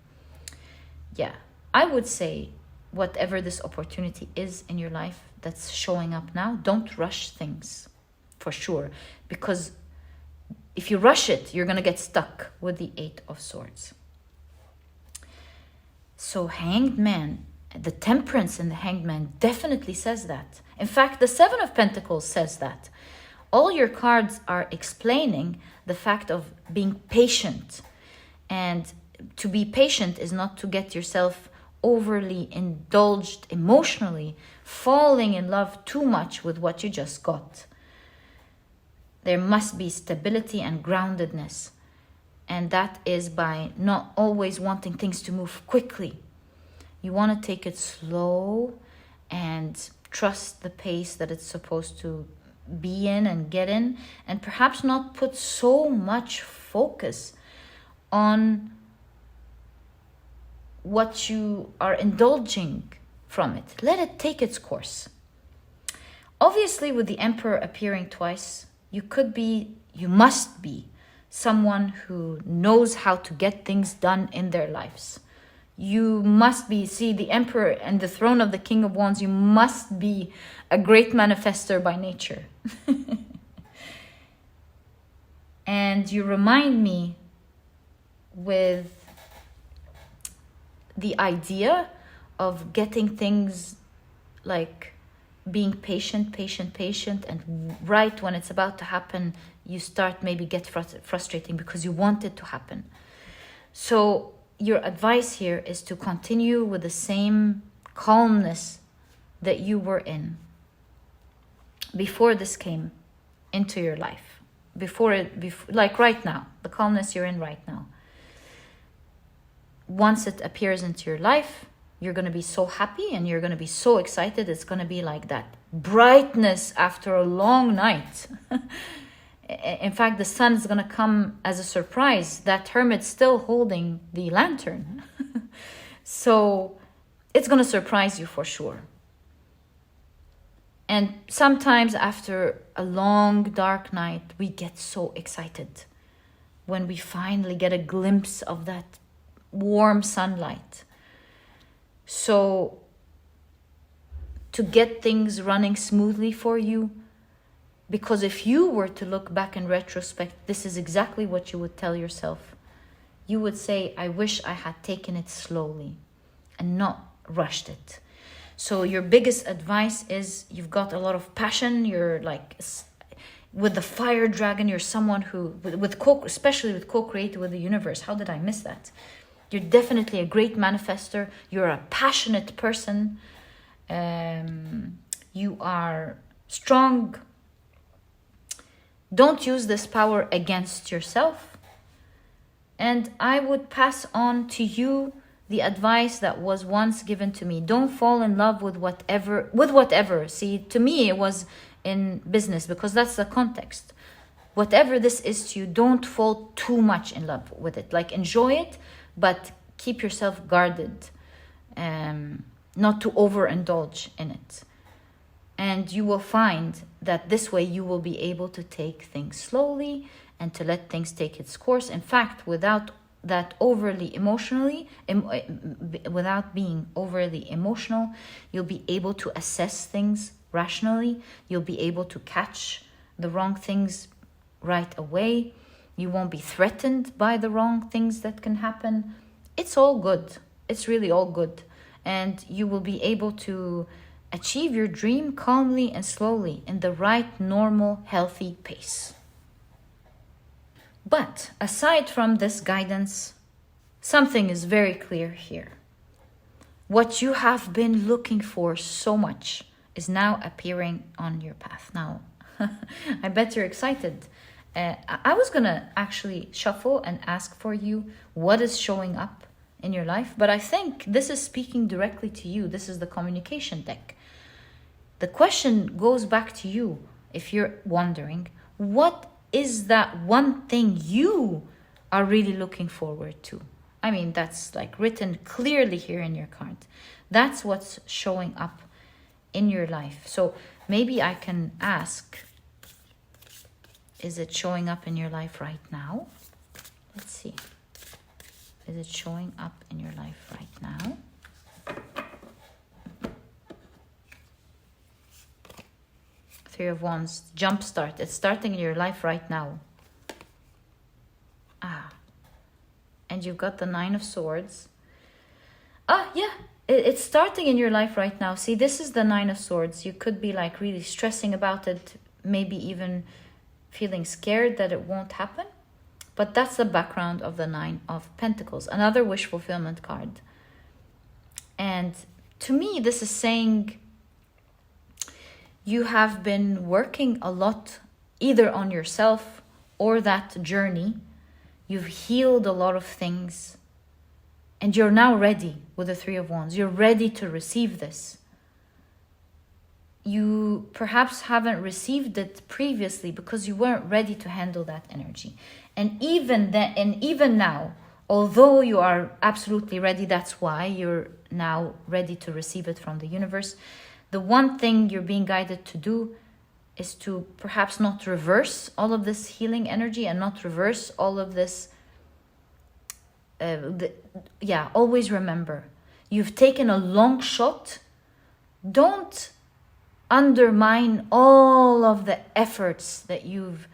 Yeah, I would say whatever this opportunity is in your life that's showing up now, don't rush things for sure. Because if you rush it, you're going to get stuck with the Eight of Swords. So Hanged Man, the Temperance in the Hanged Man definitely says that. In fact, the Seven of Pentacles says that. All your cards are explaining the fact of being patient. And to be patient is not to get yourself overly indulged emotionally, falling in love too much with what you just got. There must be stability and groundedness. And that is by not always wanting things to move quickly. You want to take it slow and trust the pace that it's supposed to be in and get in, and perhaps not put so much focus on what you are indulging from it. Let it take its course. Obviously, with the Emperor appearing twice, you must be someone who knows how to get things done in their lives. You must be, see, the Emperor and the throne of the King of Wands, you must be a great manifester by nature. And you remind me with the idea of getting things like being patient, and right when it's about to happen, you start maybe get frustrating because you want it to happen. So your advice here is to continue with the same calmness that you were in before this came into your life. Like right now, the calmness you're in right now. Once it appears into your life, you're going to be so happy and you're going to be so excited. It's going to be like that brightness after a long night. In fact, the sun is going to come as a surprise. That hermit's still holding the lantern. So it's going to surprise you for sure. And sometimes after a long, dark night, we get so excited when we finally get a glimpse of that warm sunlight. So to get things running smoothly for you, because if you were to look back in retrospect, this is exactly what you would tell yourself. You would say, I wish I had taken it slowly and not rushed it. So your biggest advice is, you've got a lot of passion. You're like, with the fire dragon, you're someone who, especially with co-creating with the universe. How did I miss that? You're definitely a great manifester. You're a passionate person. You are strong. Don't use this power against yourself. And I would pass on to you the advice that was once given to me. Don't fall in love with whatever. See, to me, it was in business, because that's the context. Whatever this is to you, don't fall too much in love with it. Like, enjoy it, but keep yourself guarded, not to overindulge in it. And you will find that this way you will be able to take things slowly and to let things take its course. In fact, without being overly emotional, you'll be able to assess things rationally. You'll be able to catch the wrong things right away. You won't be threatened by the wrong things that can happen. It's all good. It's really all good. And you will be able to achieve your dream calmly and slowly in the right, normal, healthy pace. But aside from this guidance, something is very clear here. What you have been looking for so much is now appearing on your path. Now, I bet you're excited. I was going to actually shuffle and ask for you what is showing up in your life, but I think this is speaking directly to you. This is the communication deck. The question goes back to you if you're wondering, what is that one thing you are really looking forward to? I mean, that's like written clearly here in your card. That's what's showing up in your life. So maybe I can ask, is it showing up in your life right now? Let's see. Is it showing up in your life right now? Three of Wands, jumpstart. It's starting in your life right now. And you've got the Nine of Swords. Yeah, it's starting in your life right now. See, this is the Nine of Swords. You could be like really stressing about it, maybe even feeling scared that it won't happen. But that's the background of the Nine of Pentacles, another wish fulfillment card. And to me, this is saying you have been working a lot either on yourself or that journey. You've healed a lot of things and you're now ready with the Three of Wands. You're ready to receive this. You perhaps haven't received it previously because you weren't ready to handle that energy. And even now, although you are absolutely ready, that's why you're now ready to receive it from the universe. The one thing you're being guided to do is to perhaps not reverse all of this healing energy and not reverse all of this. Always remember, you've taken a long shot. Don't undermine all of the efforts that you've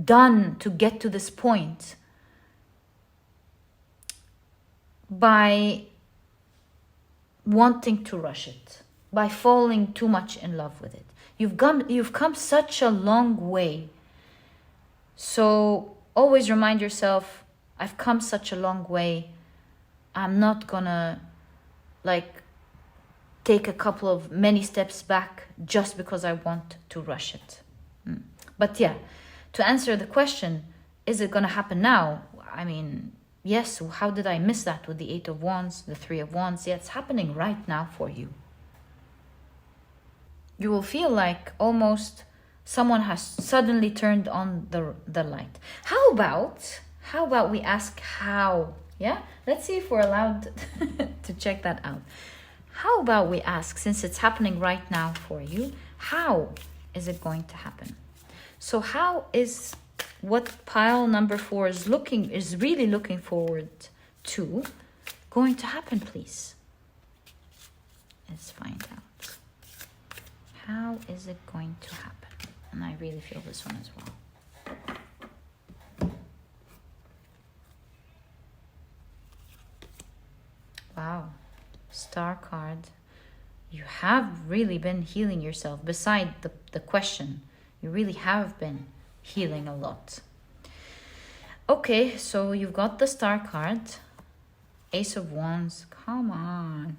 done to get to this point by wanting to rush it, by falling too much in love with it. You've come such a long way. So always remind yourself, I've come such a long way. I'm not gonna take a couple of many steps back just because I want to rush it. But yeah, to answer the question, is it gonna happen now? I mean, yes, how did I miss that with the Eight of Wands, the Three of Wands? Yeah, it's happening right now for you. You will feel like almost someone has suddenly turned on the light. How about we ask how? Yeah, let's see if we're allowed to check that out. how about we ask, since it's happening right now for you, how is it going to happen? So how is what pile number 4 is really looking forward to going to happen, please? Let's find out. How is it going to happen? And I really feel this one as well. Wow. Star card. You have really been healing yourself. Beside the question, you really have been healing a lot. Okay, so you've got the Star card. Ace of Wands. Come on.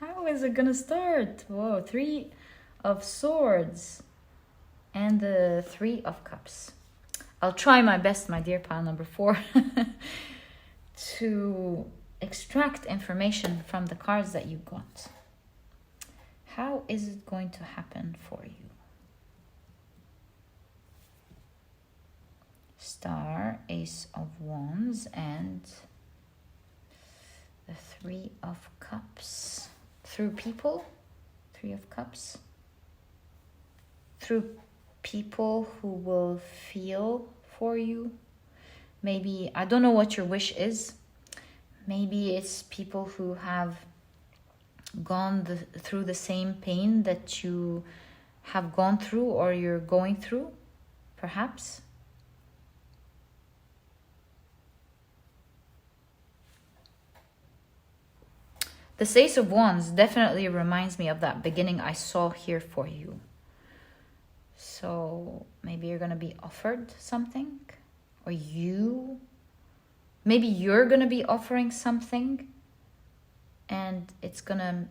How is it gonna start? Whoa, 3 of Swords. And the 3 of Cups. I'll try my best, my dear pile number 4, to extract information from the cards that you got. How is it going to happen for you? Star, Ace of Wands, and the 3 of Cups. Through people, 3 of Cups. Through people who will feel for you. Maybe, I don't know what your wish is. Maybe it's people who have gone through the same pain that you have gone through or you're going through, perhaps. The Ace of Wands definitely reminds me of that beginning I saw here for you. So maybe you're going to be offered something, or maybe you're going to be offering something, and it's going to,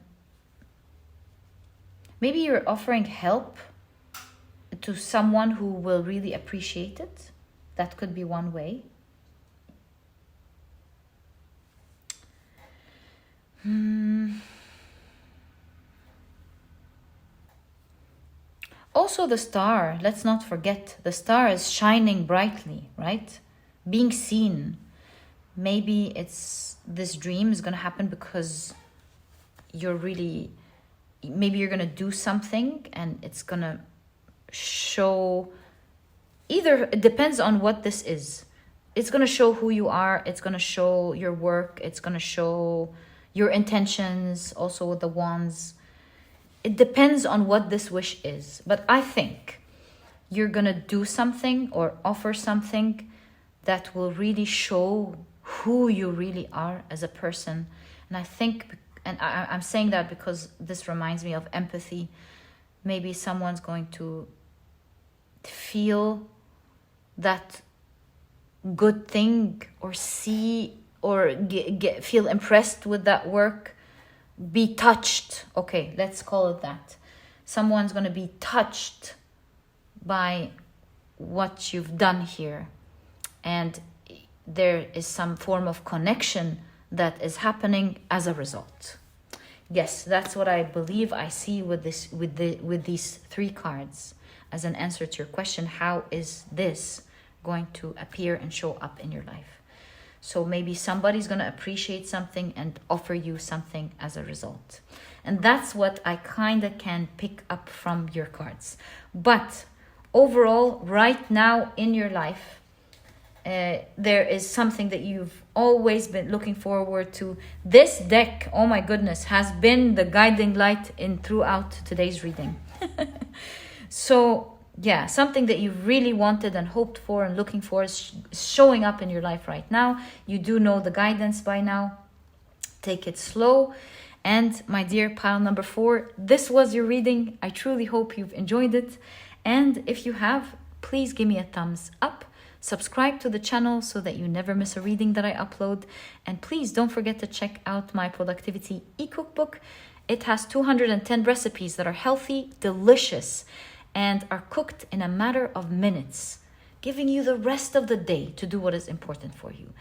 maybe you're offering help to someone who will really appreciate it. That could be one way. Also the star, let's not forget, the star is shining brightly, right? Being seen. Maybe this dream is going to happen because maybe you're going to do something and it's going to show, it depends on what this is. It's going to show who you are. It's going to show your work. It's going to show your intentions, also with the wands. It depends on what this wish is. But I think you're going to do something or offer something that will really show who you really are as a person. And I think, and I'm saying that because this reminds me of empathy. Maybe someone's going to feel that good thing or see or feel impressed with that work, be touched. Okay, let's call it that. Someone's going to be touched by what you've done here, and there is some form of connection that is happening as a result. Yes, that's what I believe I see with these 3 cards as an answer to your question. How is this going to appear and show up in your life? So maybe somebody's going to appreciate something and offer you something as a result. And that's what I kind of can pick up from your cards. But overall, right now in your life, there is something that you've always been looking forward to. This deck, oh my goodness, has been the guiding light throughout today's reading. So yeah, something that you really wanted and hoped for and looking for is showing up in your life right now. You do know the guidance by now. Take it slow. And my dear pile number 4, this was your reading. I truly hope you've enjoyed it. And if you have, please give me a thumbs up. Subscribe to the channel so that you never miss a reading that I upload. And please don't forget to check out my productivity e-cookbook. It has 210 recipes that are healthy, delicious, and are cooked in a matter of minutes, giving you the rest of the day to do what is important for you.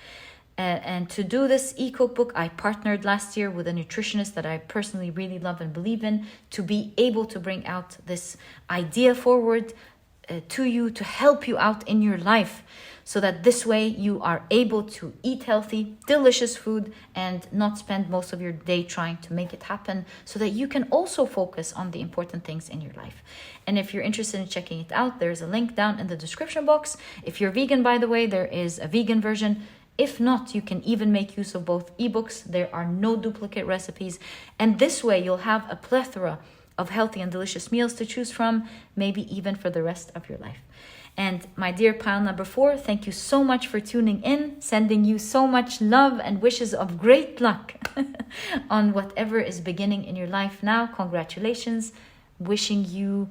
And to do this e-cookbook, I partnered last year with a nutritionist that I personally really love and believe in, to be able to bring out this idea forward to you to help you out in your life, so that this way you are able to eat healthy, delicious food and not spend most of your day trying to make it happen, so that you can also focus on the important things in your life. And if you're interested in checking it out, there's a link down in the description box. If you're vegan, by the way, there is a vegan version. If not, you can even make use of both ebooks. There are no duplicate recipes. And this way you'll have a plethora of healthy and delicious meals to choose from, maybe even for the rest of your life. And my dear pile number 4, thank you so much for tuning in, sending you so much love and wishes of great luck on whatever is beginning in your life now. Congratulations. Wishing you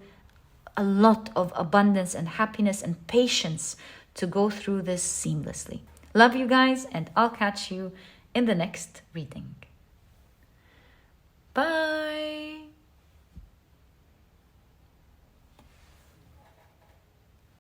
a lot of abundance and happiness and patience to go through this seamlessly. Love you guys, and I'll catch you in the next reading.